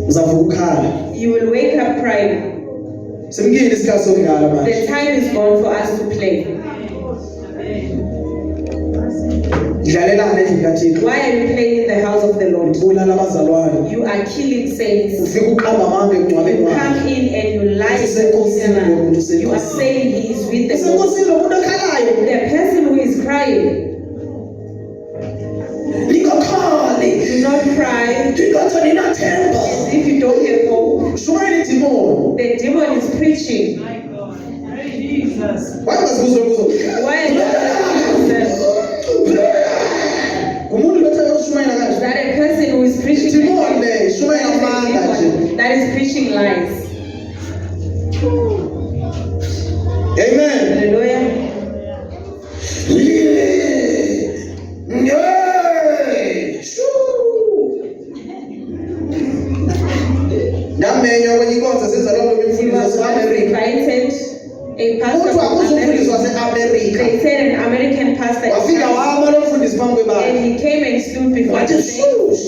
Uzavukala. You will wake up crying. Semngile isikhathi sokudlala manje. The time is gone for us to play. Dlalelana endlini kaThixo. Why are you playing in the house of the Lord? Ubulala abazalwane. You are killing saints. Ufika uqamba amanga ekugcwaleni You wakhe. come in and you lie to Usenkosini lo muntu, the usenkosini. You are saying he is with the Lord. Usenkosini lo muntu okhalayo. The person who is crying, Lingakhali. do not cry Ndingathi ninathemba. as if you don't have hope. Shwele demon. The demon is preaching. Why ungazibuza kuzo? Why are you asking yourself? Umuntu lo othanda ukushumayela Is kanje. that a person who is preaching Demon le, shumayela amanga that is a nje. demon that is preaching lies? Amen. Hallelujah. Ndamenywa kwenye inkonzo senza lokho He imfundiso was once se-America. invited a pastor Kuthiwa from kuzofundiswa America. se-America. They said an American pastor is Wafika coming. wama lo mfundisi phambi And kwebandla. he came and stood before Wathi the saints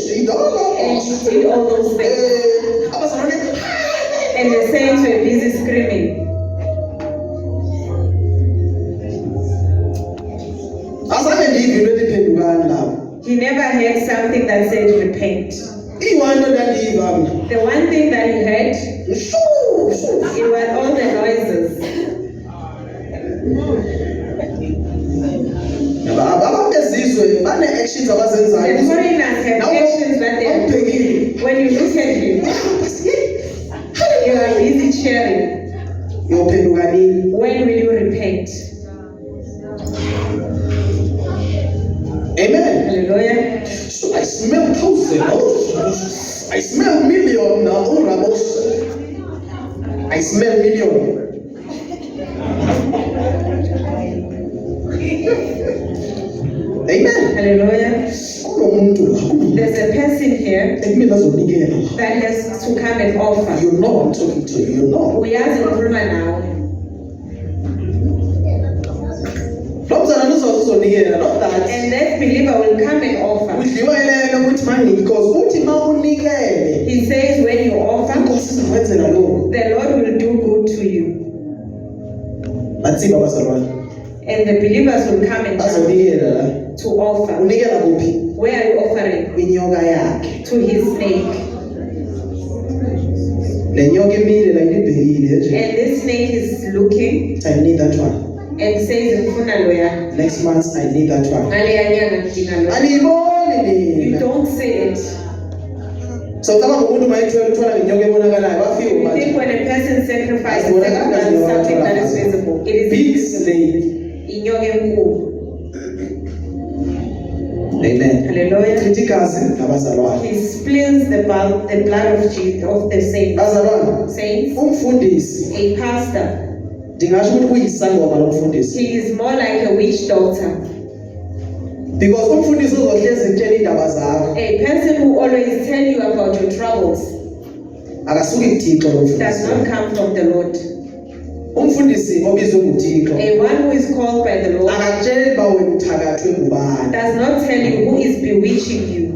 and he did all those things. abazalwane And the saints were busy screaming. azange ndiyive into eliphendukani lapho. He never heard something that said repent. Iyi-one nto ndandiyiva mna. The one thing that he heard, Shoo, shoo. it was all the noises. Abantu bezizwe bane-actions abazenzayo. The foreigners have actions that they are doing. When you look at him, you are busy cheering. Yophenduka nini? When will you repent? Amen. Hallelujah. So I smell thousand. I smell million now. I smell million. Amen. Hallelujah. Kunomuntu la. There's a person here Ekumele azonikela. that has to come and offer. You know I'm talking to you. You know. Uyazi ngikhuluma nawe. Lo mzalwane uzonikela. Not that. And that believer will come and offer. Udliwa elele ukuthi manje because uthi mawunikele. He says when you offer, Inkosi izokwenzela lokho. the Lord will do good to you. Batsiba abazalwane. And the believers will come and Azonikela la. to offer. Unikela kuphi? Where are you offering? Kwinyoka yakhe. To his snake. Le nyoka imile la inibhekile nje. And this snake is looking I need that one. and says, "Ngifuna loya." Next month I need that one. Ngaleya nyanga ngidinga loya. Aniyiboni You nina. don't see it. So kama umuntu mayithola uthola ngenyoka ebonakalayo bafika You manje. think when a person sacrifices Asibonakala something that is visible, it Big is snake. inyoka enkulu. Amen. Hallelujah. Chithi igazi nabazalwane. He spills the blood of Jesus, of the saints. Bazalwane. Saints, Umfundisi a pastor. ndingasho ukuthi uyisangoma lo mfundisi. He is more like a witch doctor. Because umfundisi uzohlezi ekutshela indaba zakho. A person who always tell you about your troubles Akasuki kuThixo lo does mfundisi. not come from the Lord. Umfundisi obizwe nguThixo A one who is called by the Lord akakutsheli uba wena uthakathwe ngubani. does not tell you who is bewitching you.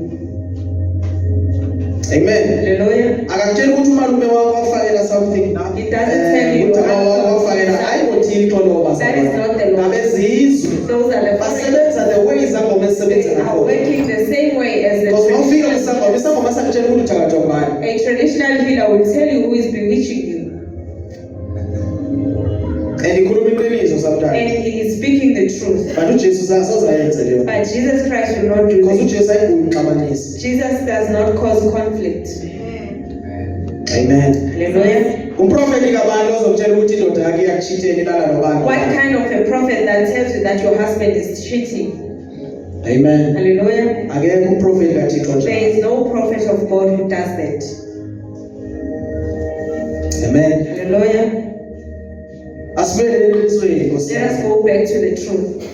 Amen. Hallelujah. Akakutsheli ukuthi umalume wakho wakufakela something na. It doesn't tell you Utata wakho wakufakela hayi ngoThixo lo That is not the Lord. Ngabezizwe. Those are the Basebenza the way izangoma ezisebenza They are ngakhona. working the same way as Because the mawufika traditional. isangoma sakutshela ukuthi uthakathwe ngubani. A traditional healer will tell you who is bewitching you. And ikhuluma iqiniso sometimes. And he is speaking the truth. But uJesu sayenze leyo. But Jesus Christ will not do Because this. uJesu ayikuxabanisa. Jesus does not cause conflict. Amen. Hallelujah. Umprofeti kabantu ozokutshela ukuthi indoda yakhe iyakuchithela ilala nobani. What kind of a prophet that tells you that your husband is cheating? Amen. Hallelujah. Akekho umprofeti kaThixo nje. There is no prophet of God who does that. Amen. Hallelujah. Asibuyele eqinisweni Nkosi. Let us go back to the truth.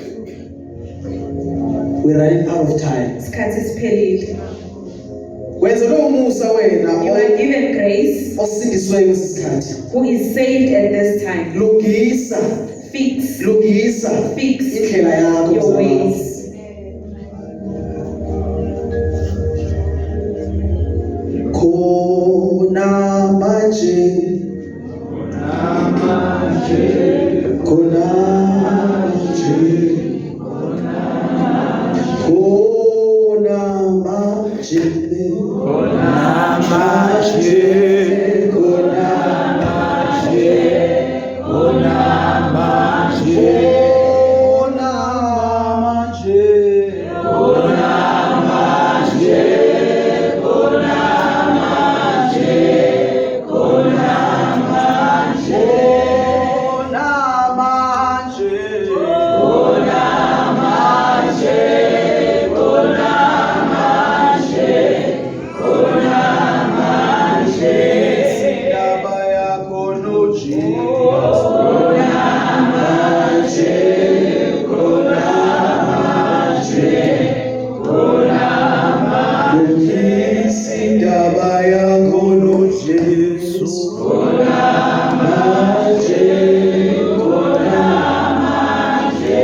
We're running out of time. Isikhathi siphelile. wenzelwe umusa wena You are given grace, osindiswe kwesikhathi. who is saved at this time. Lungisa Fix indlela yakho your mzalwane. ways. Khona manje khona manje khona manje khona manje khona manje khona manje khona manje khona manje khona manje khona manje khona manje khona manje khona manje khona manje indaba yakho noJesu khona manje khona manje khona manje indaba yakho noJesu khona manje khona manje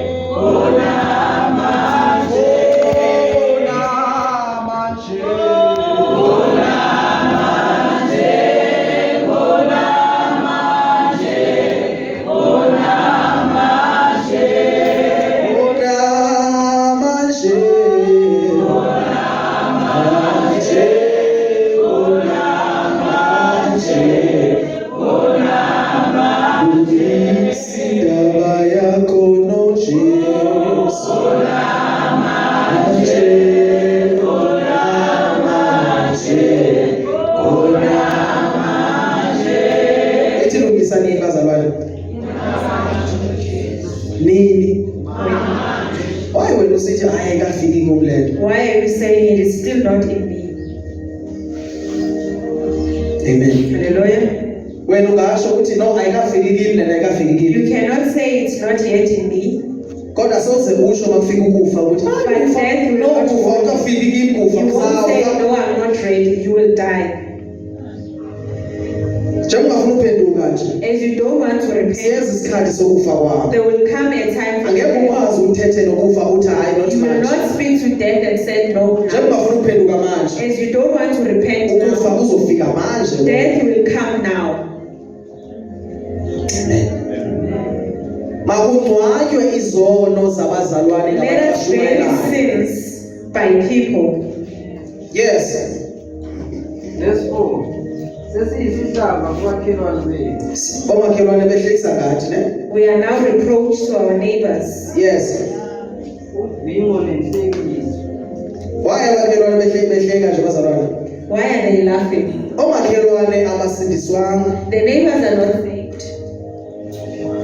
khona manje khona manje khona manje khona manje khona manje khona manje indaba yakho noJesu khona manje khona manje khona manje. Ethi lungisa nini bazalwane? Nini? Why wena usithi ayikafiki kumlento? Why are you saying it is still not in me? Amen. Hallelujah. Wena ungasho ukuthi no ayikafiki kimi lena ayikafiki You kimi. cannot say it's not yet in me, Kodwa soze usho makufika ukufa ukuthi but then you no kufa ukafiki kimi kufa won't say, kusawa. no, I'm not ready, you will die. Njengoba ufuna uphenduka nje. As you don't want to repent, Siyeza isikhathi sokufa kwakho. there will come a time for Angeke death. ukwazi ukuthethe nokufa uthi hayi not You will manje. not speak to death and say no now. Njengoba ufuna uphenduka manje. As you don't want to repent Ukufa now, kuzofika manje. death will come now. Amen. Makungcwatywe izono zabazalwane Let us ngabashumayelayo. bury sins by people. Yes. Verse 4. Sesiyisihlava kumakhelwane bethu. Bomakhelwane behlekisa ngathi ne? We are now reproach to our neighbors. Yes. Ubhinqo nenhlekiso. Why amakhelwane behleka nje bazalwane? Why are they laughing? Omakhelwane abasindiswanga. The neighbors are not saved.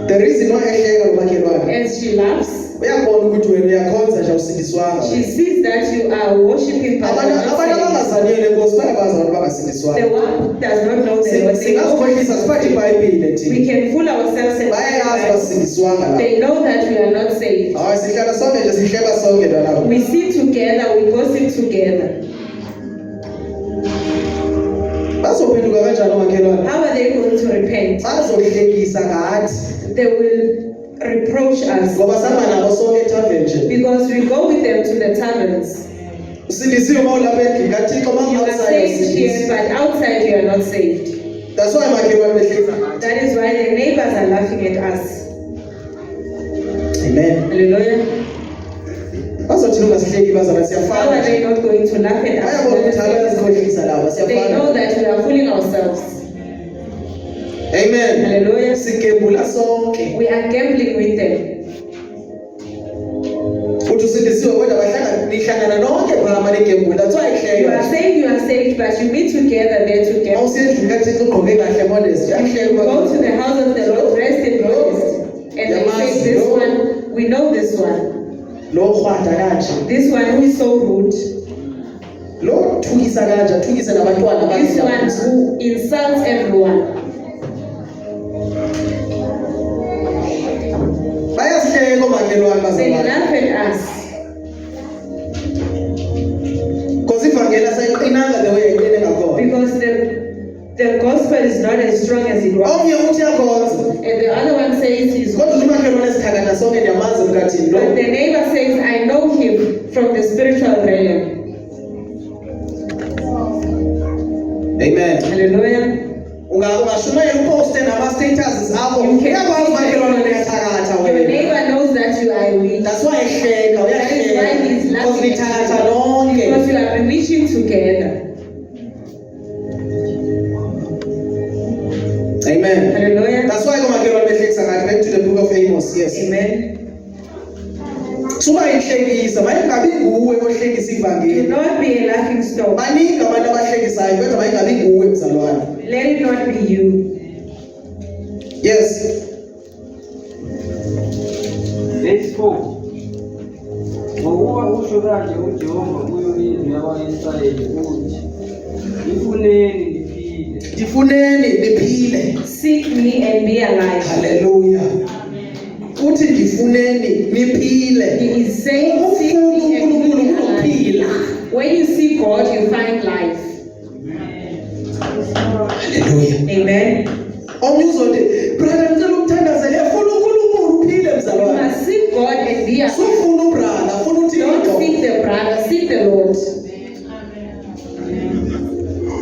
The reason why ehleka lo makhelwane. As she laughs, Uyabona ukuthi wena uyakhonza nje usindiswanga. she sees that you are worshiping but Abantu not abantu saved. abangazanele Nkosi bayabazi abantu The bangasindiswanga. one who does not know the Lord, they Singazikhohlisa siphathe iBhayibhile we thina. can fool ourselves and Bayayazi basindiswanga la. they know that we are not saved. Hayi sihlala sonke nje sihleka sonke la. We sit together, we gossip together. Bazophenduka kanjani omakhelwane? How are they going to repent? Bazohlekisa ngathi They will reproach us ngoba sihamba nabo sonke ethaveni nje. because we go with them to the taverns. Usindisiwe mawulapha endlini kaThixo You are mawuoutside saved here, usindisiwe. but outside you are not saved. That's why makhelwane behlekisa ngathi. That is why the neighbors are laughing at us. Amen. Hallelujah. Bazothina ungasihleki bazana How are siyafana. they not going to laugh at Bayabona ukuthi us? abazikhohlisa laba They know siyafana. that we are fooling ourselves. Amen. Hallelujah. Sigembula sonke. We are gambling with them. Uthi usindisiwe kodwa nihlangana nonke phakathi negembula. That's why You are ihleka. saved, but you meet together there together. Awusendlini kaThixo ugqoke kahle modest. You go to the house of the Lord dressed in modest. And they say, this one, we know this one. Lo khwada kanje. This one who is so rude. Lo thukisa kanje, thukisa nabantwana This one bakhe. who insults everyone. Bayasihleka omakhelwane They bazalwane. laugh at us. Because ivangeli sayiqina is not as strong as it was. Omnye uthi yakhonza. And the other one says he's Kodwa umakhelwane esikhangana sonke ndiyamazi mkathini lo. but the neighbor says, I know him from the spiritual realm. Amen. Hallelujah. Ungashumayela uposte nama-statuses akho. Uyakwazi umakhelwane uyathakatha Your wena. neighbor knows that you are weak. That's why ehleka, That is why he's uyahleka. Because laughing. nithakatha lonke. Because you are bewitching together. Amen. Hallelujah. That's why umakhelwane behlekisa ngathi back to the book of Amos. Yes. Amen. Suba yihlekisa, mayingabi nguwe ohlekisa Do ivangeli. not be a laughing stock. Baningi abantu abahlekisayo kodwa mayingabi nguwe mzalwane. Let it not be you. Yes. Verse 4. Ngokuba usho kanje uJehova kuyo indlu yabako-Israyeli uthi, "Nifuneni niphile." Ndifuneni niphile. Seek me and be alive. Hallelujah. Uthi ndifuneni niphile. He is saying, seek me and be alive. When you seek God, you find life. Hallelujah. Amen. Omnye uzothi, brother ngicela ukuthandazela, funa uNkulunkulu uphile You mzalwane. must seek God and be alive. Sufuna ubrother, funa Don't uThixo. seek the brother, seek the Lord.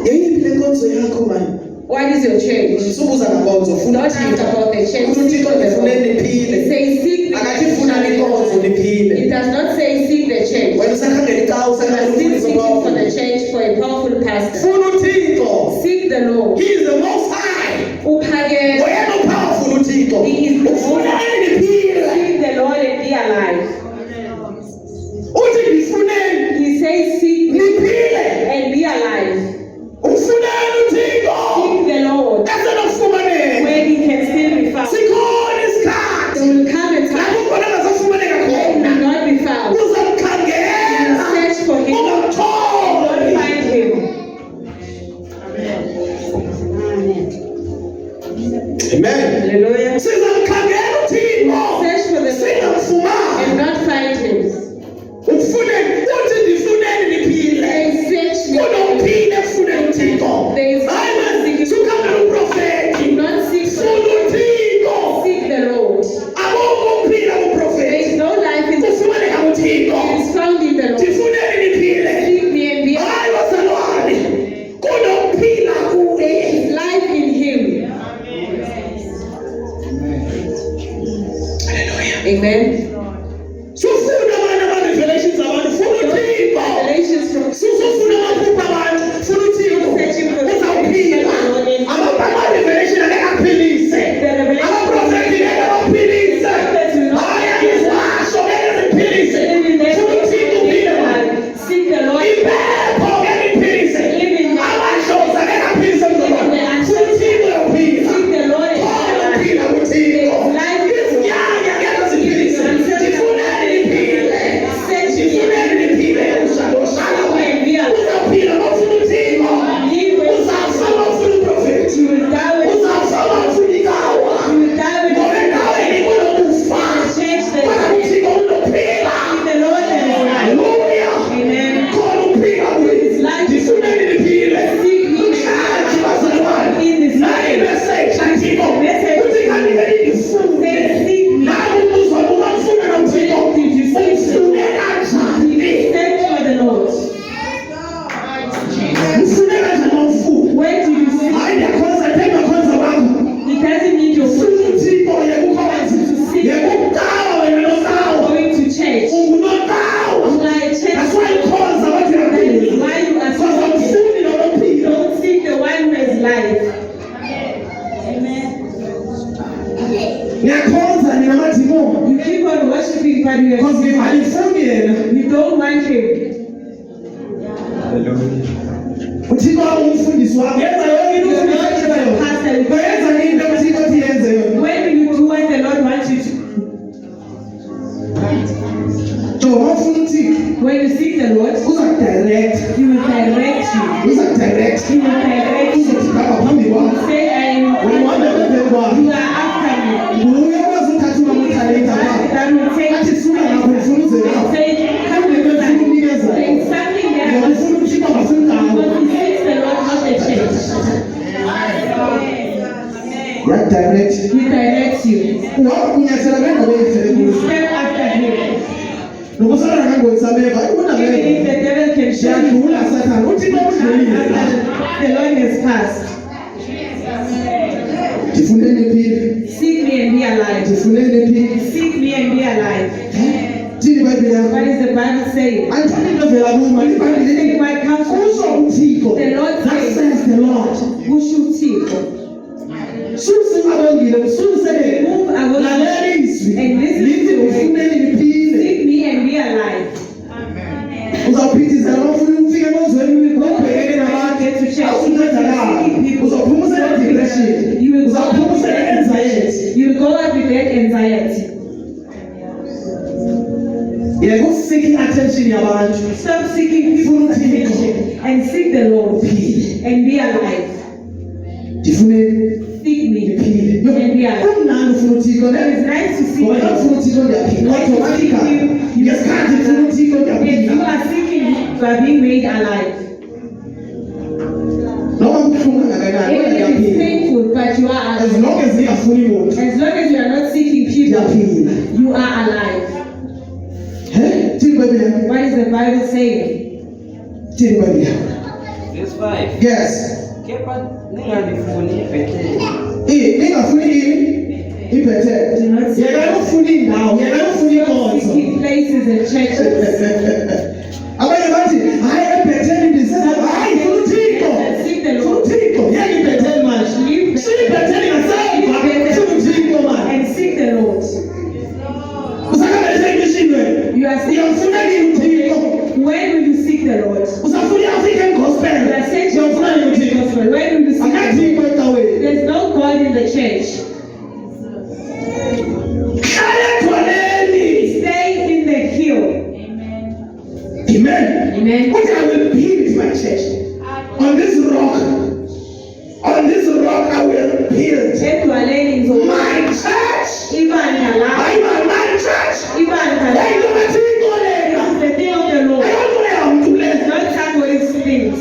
Yeyiphi le nkonzo yakho man? What is your change? Subuza ngonzo, funa Don't ask about the change. Uthi uThixo ndifuneni It niphile. says seek me. Akathi funa inkonzo It niphile. does not say seek the change. Wena usakhangela icala You usakhangela are still umfundisi seeking for the wakho. change for a powerful pastor. Funa uThixo. Seek the Lord. He is the most high. Uphakeme. Oyena upowerful uThixo. He is the most. Ufunani niphile. Seek the Lord and be alive. Uthi ndifuneni He says seek me niphile. and be alive. Ufunani uThixo. Seek the Lord Esenokufumaneka. when he can still be found. Sikhona isikhathi. There will come a time Lapho khona engasafumaneka when he khona. will not be found. Uzamkhangela. Search for him and Ungamthola. not find him. Amen. Hallelujah. Sizamkhangela uThixo. Search for the Lord and Singamfumani. not find him. Ufuneni, uthi ndifuneni niphile. Say search me. Kunophile efuneni uThixo. There is Hayi no manje seeking. sukhangela uprofeti. Do not seek for Funa uThixo. seek the Lord. Akukho ukuphila There kuprofeti. is no life in the Kufumaneka uThixo. It is found in the Lord. Ndifuneni niphile. Seek me and be alive. Hayi bazalwane. Kunophila kuye. There is life in him. Amen. Sufuna abantu ama-revelations abantu. Funa Don't seek uThixo. revelations from Susufuna amaphupho abantu. Funa uThixo. Uzawuphila. Ama-revelation angeke aphilise. Ama-prophetic angeke aphilise. Hayi angizwasho ngeke ziphilise. Funa uThixo uphile manje. Seek the Lord. Impepho ngeke iphilise. Amadlozi angeke aphilise mzalwane. Funa uThixo uyaphila. Seek the Lord and Khona be ukuphila alive. kuThixo. Life Izinyanya ngeke ziphilise. Ndifuneni niphile. Search me Ndifuneni niphile. Ushaya and be alive. uzaphila mawufuna uThixo. Live with Uzafa mawufuna uprofethi. you will die with Uzafa mawufuna ikawa. you will die with Ngoba endaweni kunokufa. change the Kodwa uThixo unophila. Seek the Lord and be alive. Haleluya. Amen. Khona ukuphila kuye. Ndifuneni niphile. Mhlambe bazalwane. Nayi imessage kaThixo. Uthi kanti bengifunde. Nayi umbuzo wami ungafuna noThixo. Ufune kanjani? Search for the Lord. Ufune kanjani mawufuna? Where do you seek? Hayi ndiyakhonza phela khonza wakho. He doesn't need your food. Ufuna uThixo yekukhozi. Yekukawa wena nokawa. Going to church. Ungunokawa. You are a That's church. why khonza wathi That is yaphila. why you are Because seeking. awufuni nokuphila. Don't seek the one who has life. Ngiyakhonza ninamadimoni. You keep on worshiping, but you Because ngifuni yena. don't want him. uThixo ungumfundisi wami. Yenza yonke into You're not ufuna just a yona. pastor. Wenza into uThixo athi yenze yona. When do you do what the Lord wants you to? Njengoba ufuna uThixo, When you seek the Lord, uzakudirect. He will direct you. Uzakudirect. He will direct you. Uzothi ngapha phambi kwakho. Say, Uhambe phambi kwakho. you are after me. Nguye okwazi ukuthatha umamutalenta wakho. That will take Athi suka lapho ufuna uzekapho. say, come with Ufuna us. unikeza. There is something there. Ngoba ufuna uThixo ngafuni ngawo. But He seeks the Lord, not the church. Direct. He directs you. You step after him. Even if the devil can show you the Lord has passed. Seek me and be alive. Seek me and be alive. What is the Bible saying? It might come from the Lord says, who should seek? Move away and listen to me. Seek me and be alive. You will get to church. You will go out with that anxiety. Stop seeking people's attention and seek the Lord and be alive. Seek me and be alive. It is nice to see you. When you are seeking, you are being made alive. Even if it's painful, but you are alive. As long as you are not seeking people, you are alive. What is the Bible saying? Verse 5. Yes. Kepha ningalifuni ibhethele. Do not seek places and churches. Seek the Lord. And seek the Lord. You are seeking. When will you seek the Lord? You are saying you are seeking the gospel. When will you seek the Lord? There's no God in the church. Stay in the hill. Amen. Amen. What I will build is my church. On this rock I will build my church. Even My church. the thing of the Lord. Not time for his things.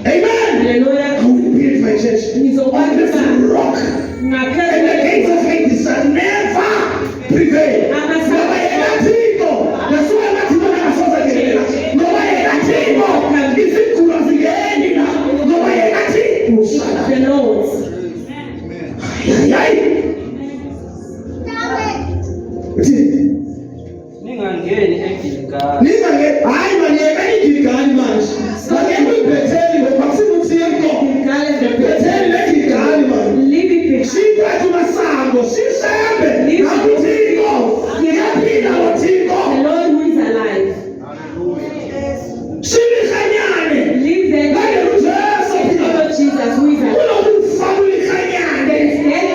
Amen. Hallelujah. I will build my church He's on this rock. And the gates of Hades shall never prevail. The Lord. Ningangeni eGilgali. Leave it behind. The Lord who is alive. Leave the Lord Jesus who is alive. There is death in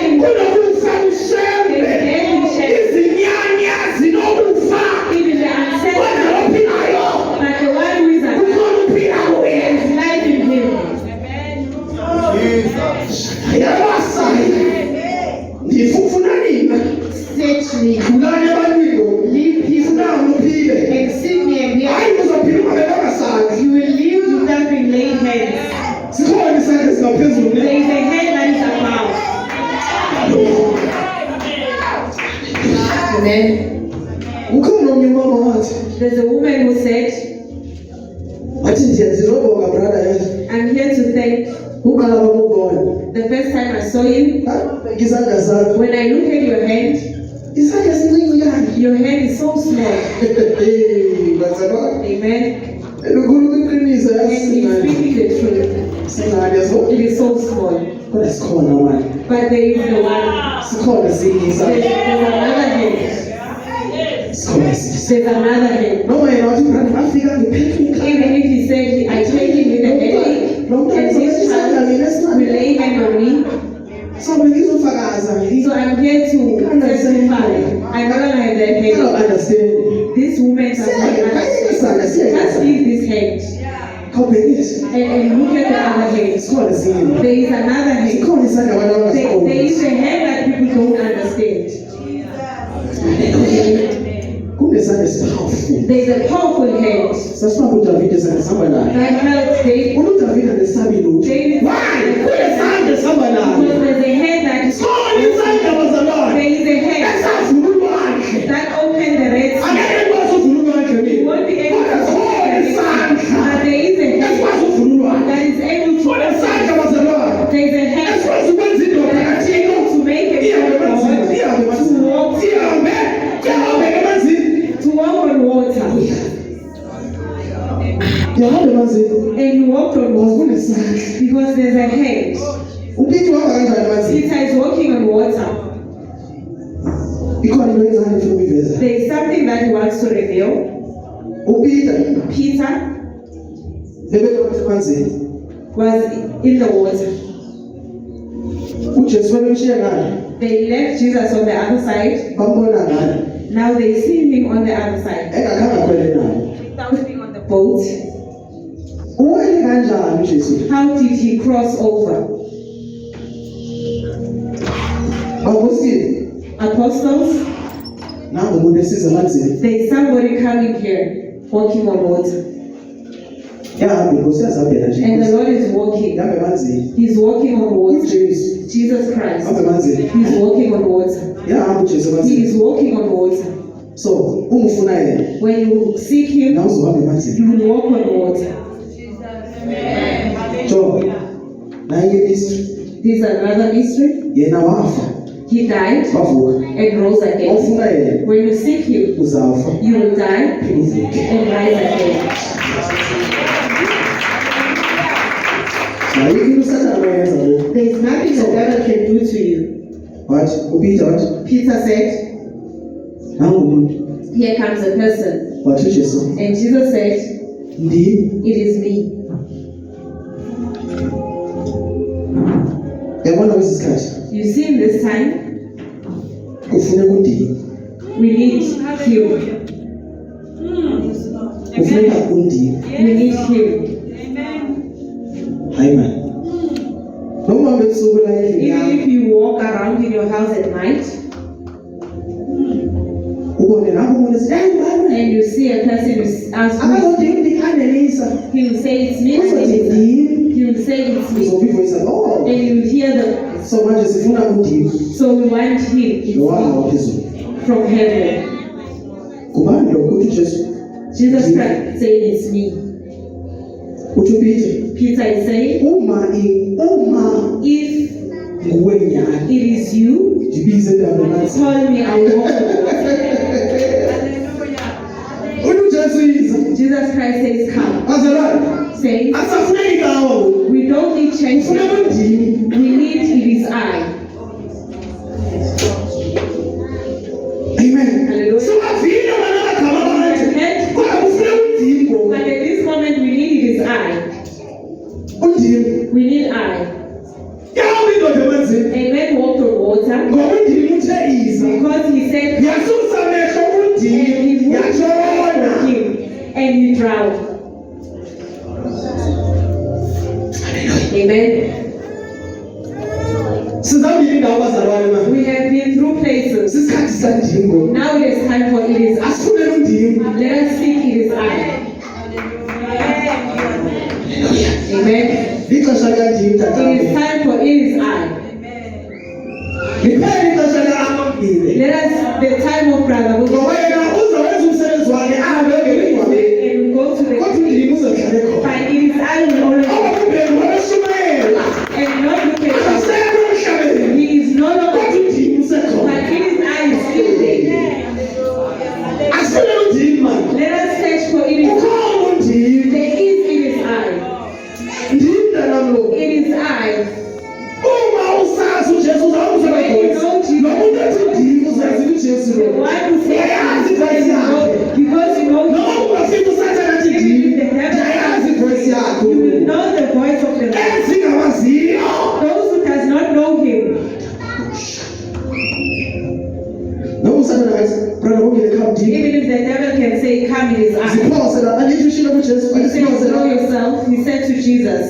even the ancestors. But the one who is alive, there is life in him. Search me. Leave him and seek me and be alive. You will live without being laid hands. There is a hand that is above. Amen. There's a woman who said, I'm here to thank the first time I saw you. When I look at your hand is so small. Amen. And he's speaking the truth. It is so small. But there is the one. There's another hand. There's another hand. Even if he said, I take him with a headache, and this child will lay hand on me. So I'm here to testify. I never had that hand. This woman does not understand. Just leave this hand. And look at the other hand. There is another hand. There is a hand that people don't understand. There's a powerful hand. That helps David. Why? Because there's a hand that is something that he wants to reveal. Peter was in the water. They left Jesus on the other side. Now they see him on the other side. Without being on the boat. How did he cross over? Apostles, there is somebody coming here walking on water. And the Lord is walking. He's walking on water. Jesus Christ. He's walking on water. He is walking on water. So, when you seek him, you will walk on water. This is another mystery. He died and rose again. When you seek him, you will die and rise again. There is nothing the devil can do to you. What? Peter said, here comes a person. And Jesus said, it is me. You see, in this time, we need him. We need him. Amen. Even if you walk around in your house at night, and you see a person who asks you, he will say it's me. He will say it's me. And you hear the. So we want him from heaven. Jesus Christ saying it's me. Peter is saying, if it is you, call me, I will walk on water. Jesus Christ says, come. Saying, we don't need change. We need it is I. Amen. Hallelujah. But at this moment we need it is I. We need I. Amen. Walked on water. Because he said, and he drowned. Amen. We have been through places. Now it is time for it is I. Let us seek it is I. Amen. It is time for it is I. Let us the time of brother. And we go to the but it is I who already and not look at him. He is no longer but it is I is still there. Let us search for it is there is it is I. It is I. The one who says because you know the devil, you will know the voice of the Lord. Those who does not know him. Even if the devil can say, come, it is I. He said, know yourself. He said to Jesus.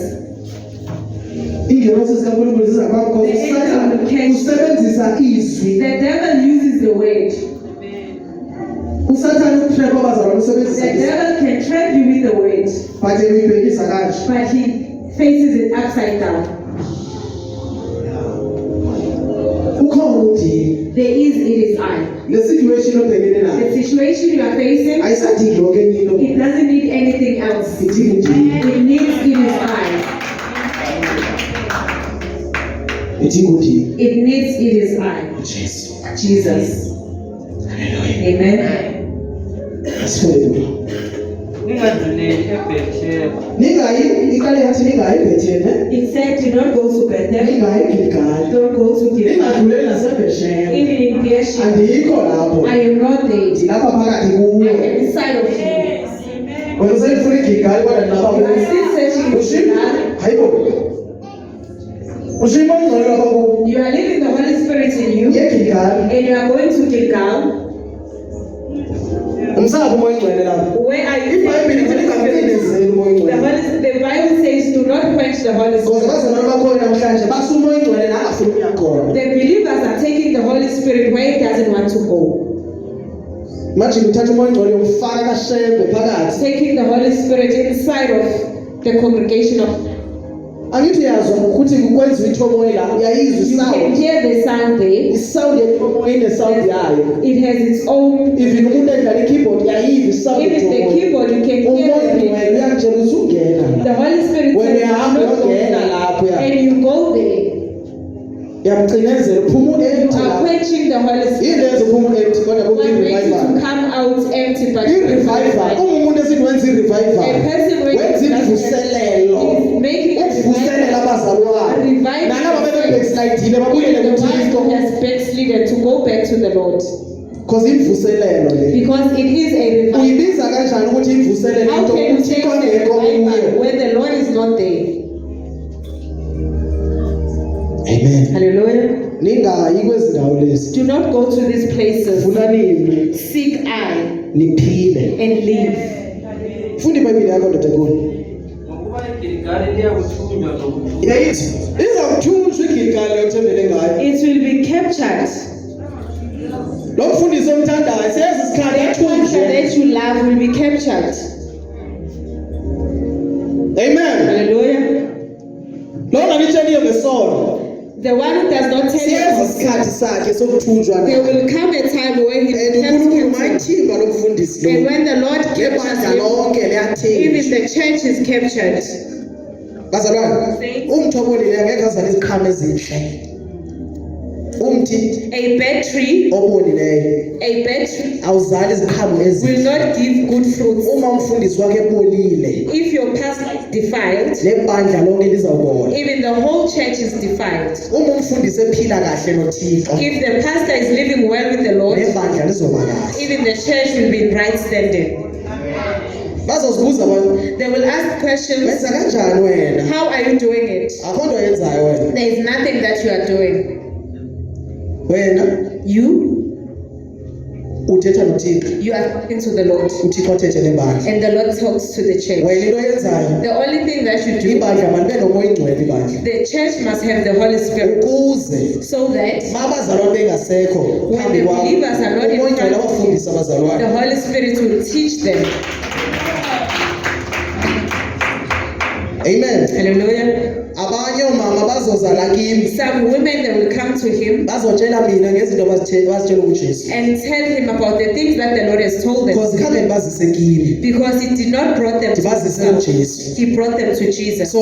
The devil uses the word. The devil can trap you with the word, but he faces it upside down. There is it is I. The situation you are facing, it doesn't need anything else. It needs it is I. It needs it is I. Jesus. Amen. It said, do not go to Bethel. Don't go to Gilgal. Even in Beersheba. I am not there. there. Ndilapha phakathi I kuwe. am inside of you. Wena usayifuna iGilgali kodwa ndilapha You are kuwe. still searching for Ushima? God. Hayibo. Ushima ungcwele lapha kuwe. You are living the Holy Spirit in you, YeGilgali. and you are going to Gilgal. Umsapho umoya ongcwele lapha. Where are you? iBhayibhile ithi lingamcindezeli umoya ongcwele. The Bible says, do not quench the Holy Ngoba Spirit. abazalwane bakhona namhlanje basuka umoya ongcwele la angafuni ukuya khona. The believers are taking the Holy Spirit where He doesn't want to go. Manje uthatha umoya ongcwele umfaka kaShembe phakathi. Taking the Holy Spirit inside of the congregation of. Angithi uyazwa ukuthi kwenziwa ithomoya la uyayizwa You can isound. hear the sound there. Isound yethomoya ine-sound yayo. It has its own. Even umuntu edlala i-keyboard uyayiva isound Even the yethomoya. keyboard, you can Umoya hear ongcwele it. uyakutshela ukuthi ungena. The Holy Spirit When says, you have "Do not to go get there." lapho ya. And you go there. Uyamcinezela uphuma You u-empty are lapho. quenching the Holy Spirit. Yini lenza uphuma u-empty kodwa What makes you ku-revival. to come out empty, but I-revival umuntu esithi wenza i-revival a person when wenza imvuselelo is making a ukuvuselela abazalwane revival, nalaba bebebackslidile babuyele the one kuThixo who has backslidden to go back to the Lord, because imvuselelo le because it is a revival. uyibiza kanjani ukuthi imvuselelo How into can you say uThixo it's a angekho revival kuyo? when the Lord is not there? Amen. Hallelujah. Ningayi kwezindawo lezi Do not go to these places. funanini Seek I niphile and live. funda iBhayibhile yakho ndoda enkulu Ngokuba iGilgali liyakuthunjwa nokuthunjwa. yayithi izawuthunjwa iGilgali othembele ngayo It will be captured. lo mfundisi omthandayo siyezi isikhathi The culture athunjwe. that you love will be captured. Amen. Hallelujah. Lo ngalitsheliyo ngesono The one who does not tell siyezi you, isikhathi sakhe sokuthunjwa there naye. will come a time when he And becomes uNkulunkulu captured. mayithimba lo mfundisi And lo when the Lord captures ngebandla him, lonke even liyathenjwa. the church is captured. Bazalwane umthobolileyo angeke azale iziqhamo ezinhle. Umthi A bad tree, obolileyo a bad tree awuzali iziqhamo will ezinhle. not give good fruits. Uma umfundisi wakhe ebolile If your pastor is defiled, nebandla lonke lizawubola. even the whole church is defiled. Uma umfundisi ephila kahle noThixo If the pastor is living well with the Lord, nebandla lizoba kahle. even the church will be in right standing. Bazozibuza abantu They will ask questions. wenza kanjani wena? How are you doing it? Akho nto yenzayo wena. There is nothing that you are doing. Wena You uthetha noThixo. you are talking to the Lord, uThixo athethe nebandla. and the Lord talks to the church. Wena into oyenzayo The only thing that you do, ibandla malibe nomoya ongcwele ibandla. the church must have the Holy Spirit, Ukuze so that ma abazalwane bengasekho when phambi the kwakho believers are not in umoya ongcwele front of abafundise the abazalwane. Holy Spirit will teach them. Amen. Hallelujah. Abanye omama bazozala kimi Some women, they will come to him bazotshela mina ngezinto bazitshela uJesu. and tell him about the things that the Lord has told them, Because khambe bazise kimi because he did not brought them to bazise himself. uJesu. He brought them to Jesus. So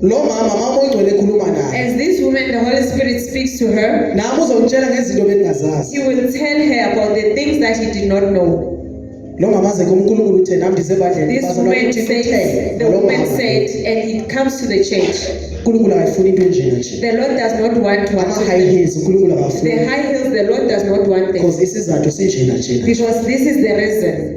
lo mama umoya ongcwele ekhuluma naye As this woman, the Holy Spirit speaks to her, nami uzongitshela ngezinto bengingazazi. he will tell her about the things that he did not know. Lo mama aze kuNkulunkulu uthe nami ndisebandleni This bazalwane woman uThixo says, uthe the lo woman mama. said, and it comes to the church. uNkulunkulu akafuni into enjena nje. The Lord does not want Ama to high heels uNkulunkulu the akafuni. high heels, the Lord does not want them. Because isizathu sinjena nje. Because this is the reason.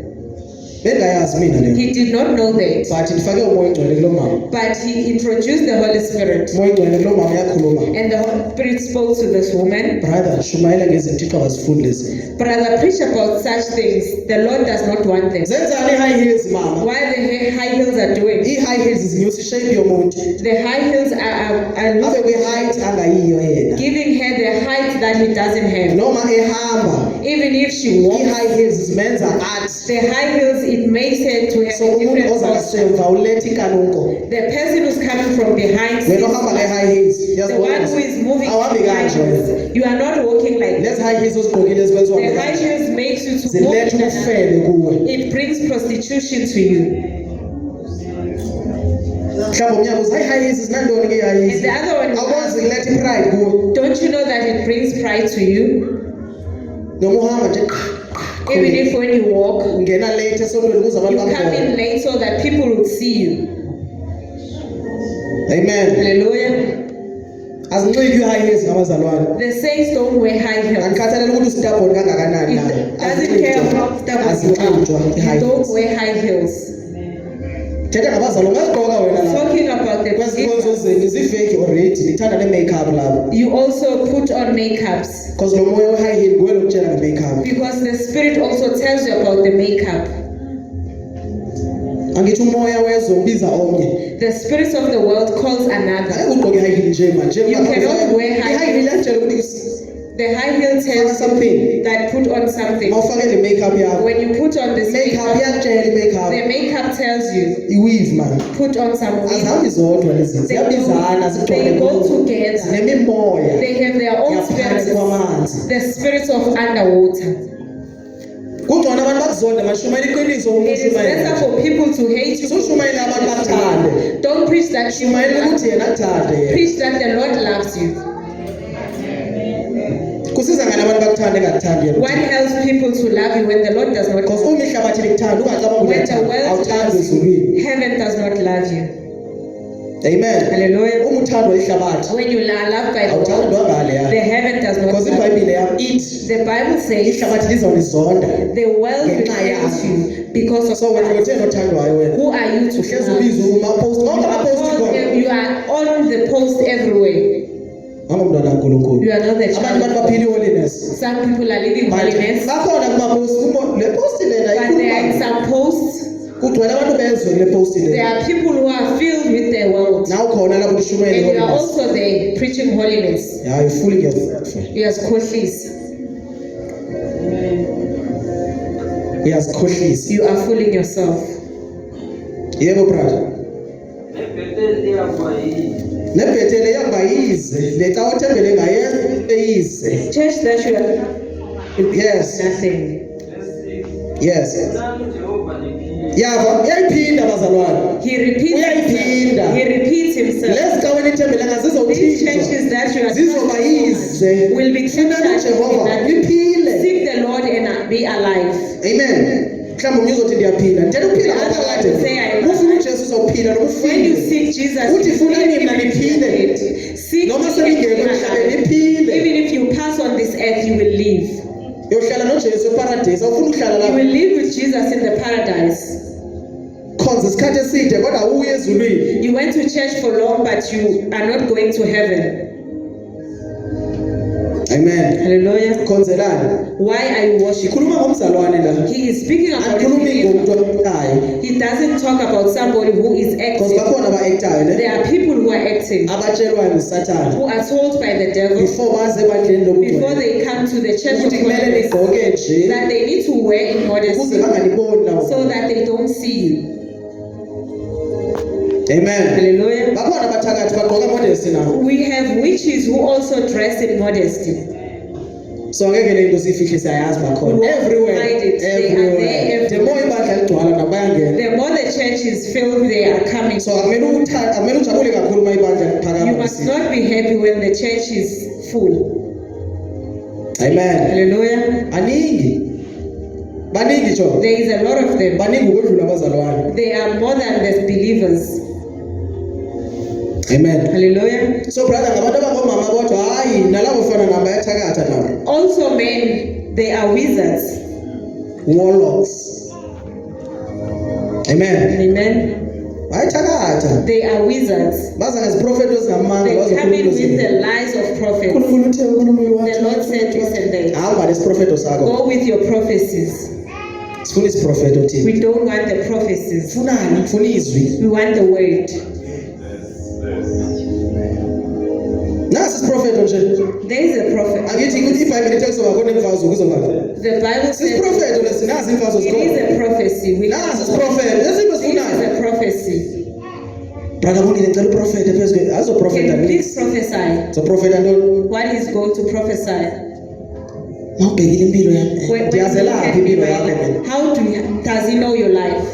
Bengayazi mina le. He did not know that. But ndifake umoya ongcwele kulo mama. But he introduced the Holy Spirit. Umoya ongcwele kulo mama uyakhuluma. And the Holy Spirit spoke to this woman. Brother, shumayela ngezinto uThixo akazifundi lezi. Brother, preach about such things. The Lord does not want them. Zenzani i-high heels mama? Why the high heels are doing? I-high heels zinyusa ishape yomuntu. The high heels are Abe kwi-height angayiyo yena. giving her the height that he doesn't have. Noma ehamba Even if she walks, i-high heels zimenza athi. the high heels, it makes her to have So a umuntu different oza posture. ngasemva uletha inkanuko. The person who's coming from behind, Wena ohamba nge-high heels. the one who is moving Awuhambi behind kanje wena. you, you are not walking like that. Lezi high heels ozigqokile zikwenziwa The high kanje. heels makes you to walk Ziletha in ubufebe kuwe. it brings prostitution to you. Mhlawumbe umnyaka uthi high heels zinantoni ke high heels? And the other one is, Awukwazi kuletha i-pride kuwe. don't you know that it brings pride to you? Noma uhamba nje Even if when you walk, ungena late esontweni kuze you abantu come bakubone. in late so that people will see you. Amen. Hallelujah. azinxibi high heels ngabazalwane. The saints don't wear high heels. Andikhathalele ukuthi ustabhoni kangakanani na. It doesn't care how stubborn you are. You don't wear high heels. Thetha ngabazalwane ungazigqoka wena la. Talking about the Kwezinkonzo zenu zifake already nithanda ne-makeup lapho. you also put on makeups. Because lo moya we-high heel nguwe lokutshela nge-makeup. Because the spirit also tells you about the makeup. Angithi umoya wezwe ubiza omnye. The spirits of the world calls another. Hayi ugqoke high heel nje manje. You cannot wear high high heel yatshela ukuthi The high heel tells you that put on something. mawufake le makeup yakho. When you put on this Makeup makeup, yakutshela i-makeup. the makeup tells you I-weave man. put on some weave. Azihambi zodwa lezi zinto. Ziyabizana They go together. zinemimoya. They have their own Ngaphansi spirits. kwamanzi. The spirits of underwater. Kungcono abantu bakuzonda mashumayela iqiniso It is better umushumayela. for people to hate you. Sushumayela abantu bakuthande. Don't preach that you Shumayela ukuthi yena akuthande yena. preach that the Lord loves you. Kusiza ngani abantu bakuthande engakuthandi yena? What helps people to love you when the Lord does not? Because uma ihlabathi likuthanda ungacabanga When the ukuthi world awuthandi loves you, ezulwini. heaven does not love you. Amen. Hallelujah. Uma uthandwa ihlabathi When you are loved by the awuthandwa world, ngale the ya. heaven does not Because love you. iBhayibheli yam ithi The Bible says ihlabathi lizawulizonda. the world will Ngenxa hate yakho. you because of So wena Christ. uthena othandwayo wena. Who are you to Uhlezi love? ubizwa kuma-post. Konke ama-post khona. You are on the post everywhere. Ngomntwana kaNkulunkulu. You are not the Abantu child. baphila i-holiness. Some people are living holiness, Bakhona kuma-post. Le post lena but there are ikhuluma. some posts. Kugcwele abantu bezwe kule post There lena. are people who are filled with the world, Nawe khona lapho kushumayela and you are i-holiness. also there preaching holiness. Yeah, you're fooling yourself. Uyazikhohlisa. Uyazikhohlisa. You are fooling yourself. Yebo brother. nebheteli liyakuba yini? Nebhethele yangayize. Leca othembele ngaye eyize. Church that you are Yes. nothing. Yes. Nami Jehova niphile. Yava, uyayiphinda bazalwane. He repeats Uyayiphinda. himself. He repeats himself. Lezi caweni ithembele These ngazizothinjwa. churches that you are Zizoba yize. will be Thina captured. noJehova liphile. Seek the Lord and be alive. Amen. Mhlawumbe umnye uzothi ndiyaphila. Ndithetha ukuphila That's what ngaphakade. I say, I- Ufuna uJesu uzophila noma When you ufile. seek Jesus, Uthi funani mina even if niphile. you seek Noma him seningekho and be emhlabeni alive. niphile. Even if you pass on this earth, you will live. Yohlala noJesu eparadise. Awufuna ukuhlala You lapho. will live with Jesus in the paradise. Khonza isikhathi eside kodwa uye ezulwini. You went to church for long, but you are not going to heaven. Amen. Hallelujah. Khonzelani. Why are you worshiping? Ikhuluma ngomzalwane la. He is speaking about his Angikhulumi believer. ngomuntu ophilayo. He doesn't talk about somebody who is Because acting. bakhona aba-actayo ne. There are people who are acting, Abatshelwayo nguSathane. who are told by the devil Before baze ebandleni before lokugcwele. they come to the church of Ukuthi kumele holiness nigqoke nje. that they need to wear in Ukuze modesty banganiboni lawo. so that they don't see you. Amen. Hallelujah. Bakhona abathakathi bagqoka modesty nabo. We have witches who also dress in modesty. So ngeke le nto siyifihle siyayazi We bakhona. won't Everywhere. hide it. They are there Everywhere. The more ibandla ligcwala nabo bayangena. The more the church is filled, they are coming. So akumele ujabule kakhulu uma ibandla You liphakama. must not be happy when the church is full. Amen. Hallelujah. Baningi jo. There is a lot of them. Baningi ukwedlula abazalwane. They are more than the believers. Amen. Hallelujah. So brother ngabantu abangomama bodwa hayi nalabo fana nabo bayathakatha nabo. Also men, they are wizards. Warlocks. Amen. Amen. Bayathakatha. They are wizards. Baza ngeziprofeto ezingamanga They come in with bazokhuluma. the lies of prophets. Ukhuluma uthe ukhuluma The Lord said this and that. hamba lesiprofeto sakho. Go with your prophecies. Sifuna isiprofeto thina. We don't want the prophecies. Funani? Funa izwi. We want the word. Nasi isiprofeto nje. There is a prophet. Angithi ukuthi iBhayibheli ithi kuzoba khona imfazo kuzoba. The Bible says Isiprofeto lesi nazi imfazo it zikhona. is a prophecy. We Nasi isiprofeto. Lezinto This is sifunayo. a prophecy. Brother Bongile ngicela uprofete phezulu. Can Azoprofeta you nini? please prophesy? Zoprofeta ntoni? What is going to prophesy? Mawubhekile impilo yami. When Ndiyazelaphi you impilo look at me yakho right mina? now, how does he know your life?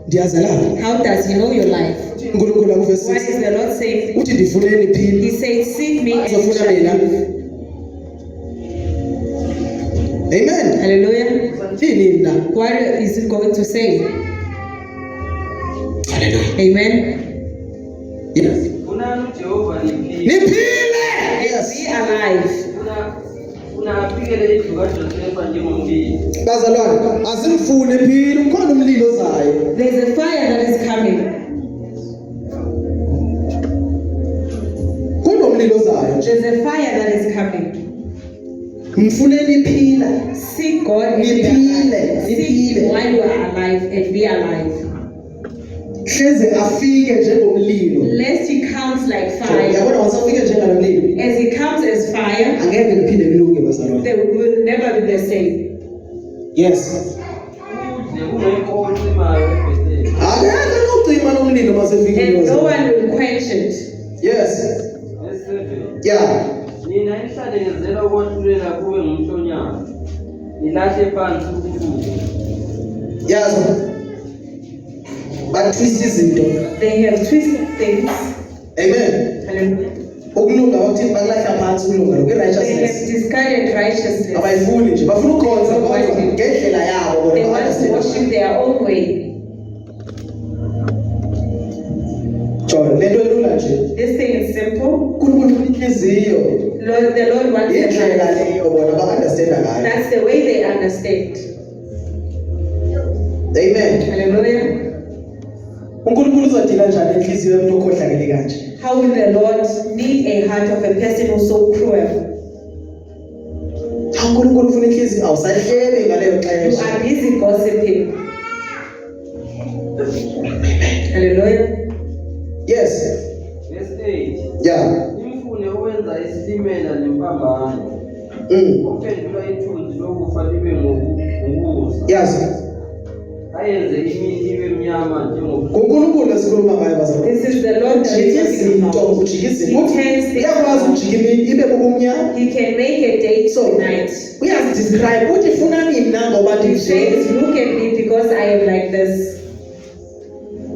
Ndiyazelaphi. How does he know your life? uNkulunkulu akuvesi. What is the Lord saying? Uthi ndifuneni phila. He says, seek me and you Uzofuna shall mina. live. Amen. Hallelujah. Yini na? What is it going to say? Hallelujah. Amen. Yes. Funani Jehova niphile. Niphile. Be alive. Unafikele indlu kaJosefa njengomlilo. Bazalwane, asimfune phila ukhona umlilo ozayo. There's a fire that is coming. Kunomlilo ozayo nje. There's a fire that is coming. Mfuneni phila. Seek God and be alive. Seek while you are alive and be alive. Hleze afike njengomlilo. Lest he comes like fire. Yabona wasafike njengalomlilo. As he comes as fire, Angeke liphinde kulunge bazalwane. they will never be the same. Yes. Kungekho ocimayo eBhetheli. Angeke nokucima nomlilo masefike And no bazalwane. one will quench it. Yes. Verse 7. Yeah. Nina enihlandekezela ukwahlulela kuwe ngumhlonyana. Nilahle phansi ukukhulu. Yazo. Batwist izinto. They have twisted things. Amen. Hallelujah. Ukulunga bakuthi bakulahla phansi ukulunga They have righteousness. discarded righteousness. Abayifuni nje bafuna ukhonza kodwa ngendlela yabo They bona want to understand. worship their own way. Jona lento elula nje. This thing is simple. uNkulunkulu inhliziyo Lord, the Lord wants them to indlela understand. leyo bona ba-understanda ngayo. That's the way they understand. Amen. Hallelujah. uNkulunkulu uzodila njani inhliziyo yomuntu okhohlakele kanje? How will the Lord need a heart of a person who's so cruel? uNkulunkulu ufuna inhliziyo awusahleli ngaleyo You xesha. are busy gossiping. Hallelujah. Yes. Verse 8. Yeah. Imfune owenza isilimela nempambano. Ophendula ithunzi lokufa libe ngokubusa. Yes. Ayenze imini ibe mnyama njengobusuku. uNkulunkulu esikhuluma ngayo bazalwane. This is the Lord that Jika is talking izinto about. ujika He izinto. turns things Uyakwazi around. ujika imini ibe bubumnyama. He can make a day So, to night. uyazidescribe uthi funa nini nangoba He ndinje. says, look at me because I am like this.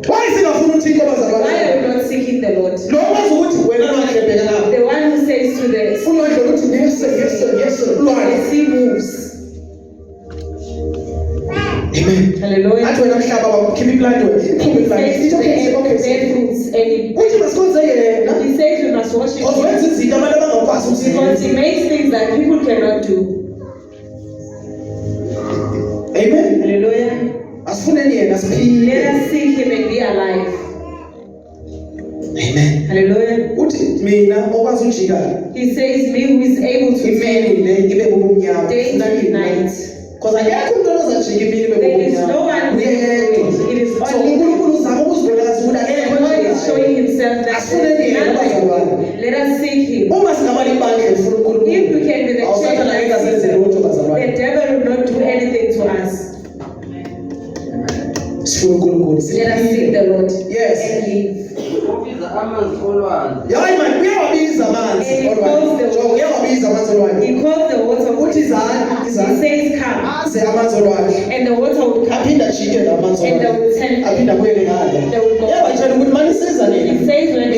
Why singafuna uThixo Why are bazalwane? you not seeking the Lord? Lo wazi ukuthi wena lwandlebheka lapha. The one who says to the Ulwandle luthi yes, ulwandle. the sea moves. Amen. Hallelujah. Athi wena mhlaba wakhipha iplanti wena. And Iphuma he iplanti. says to the Okay, bear fruits and uthi masikhonze yena. he says you must worship him Owenza izinto abantu abangakwazi because ukuzenza. he makes things that people cannot do. Amen. Hallelujah. Asifuneni yena Let siphile. us seek him and be alive. Amen. Hallelujah. Uthi mina okwazi ujika He says, me who is able to imini le ibe bubumnyama. day Funa to nini? night. Because akekho umuntu ozajika imini ibe There is bubumnyama. no one who can do it. It is So only uNkulunkulu uzama ukuzibonakala ukuthi akekho God is showing himself that Asifuneni yena bazalwane. let us seek him. Uma singaba libandla elifuna uNkulunkulu. If we can be the church awusathana like ngeke asenze Jesus, lutho bazalwane. the devil will not do anything to us. Sifuna uNkulunkulu. Let us seek the Lord Yes. and live. Obiza amanzi olwandle. Yayi man uyawabiza amanzi And he olwandle. calls the- Jonga uyawabiza amanzi olwandle. He calls the water. Uthi izani, He izani. says, come. Aze amanzi olwandle. And the water will come. Aphinda ajike la amanzi And they olwandle. will turn. Aphinda abuyele ngale. They will go. Yabatshela ukuthi manisiza nini? He says when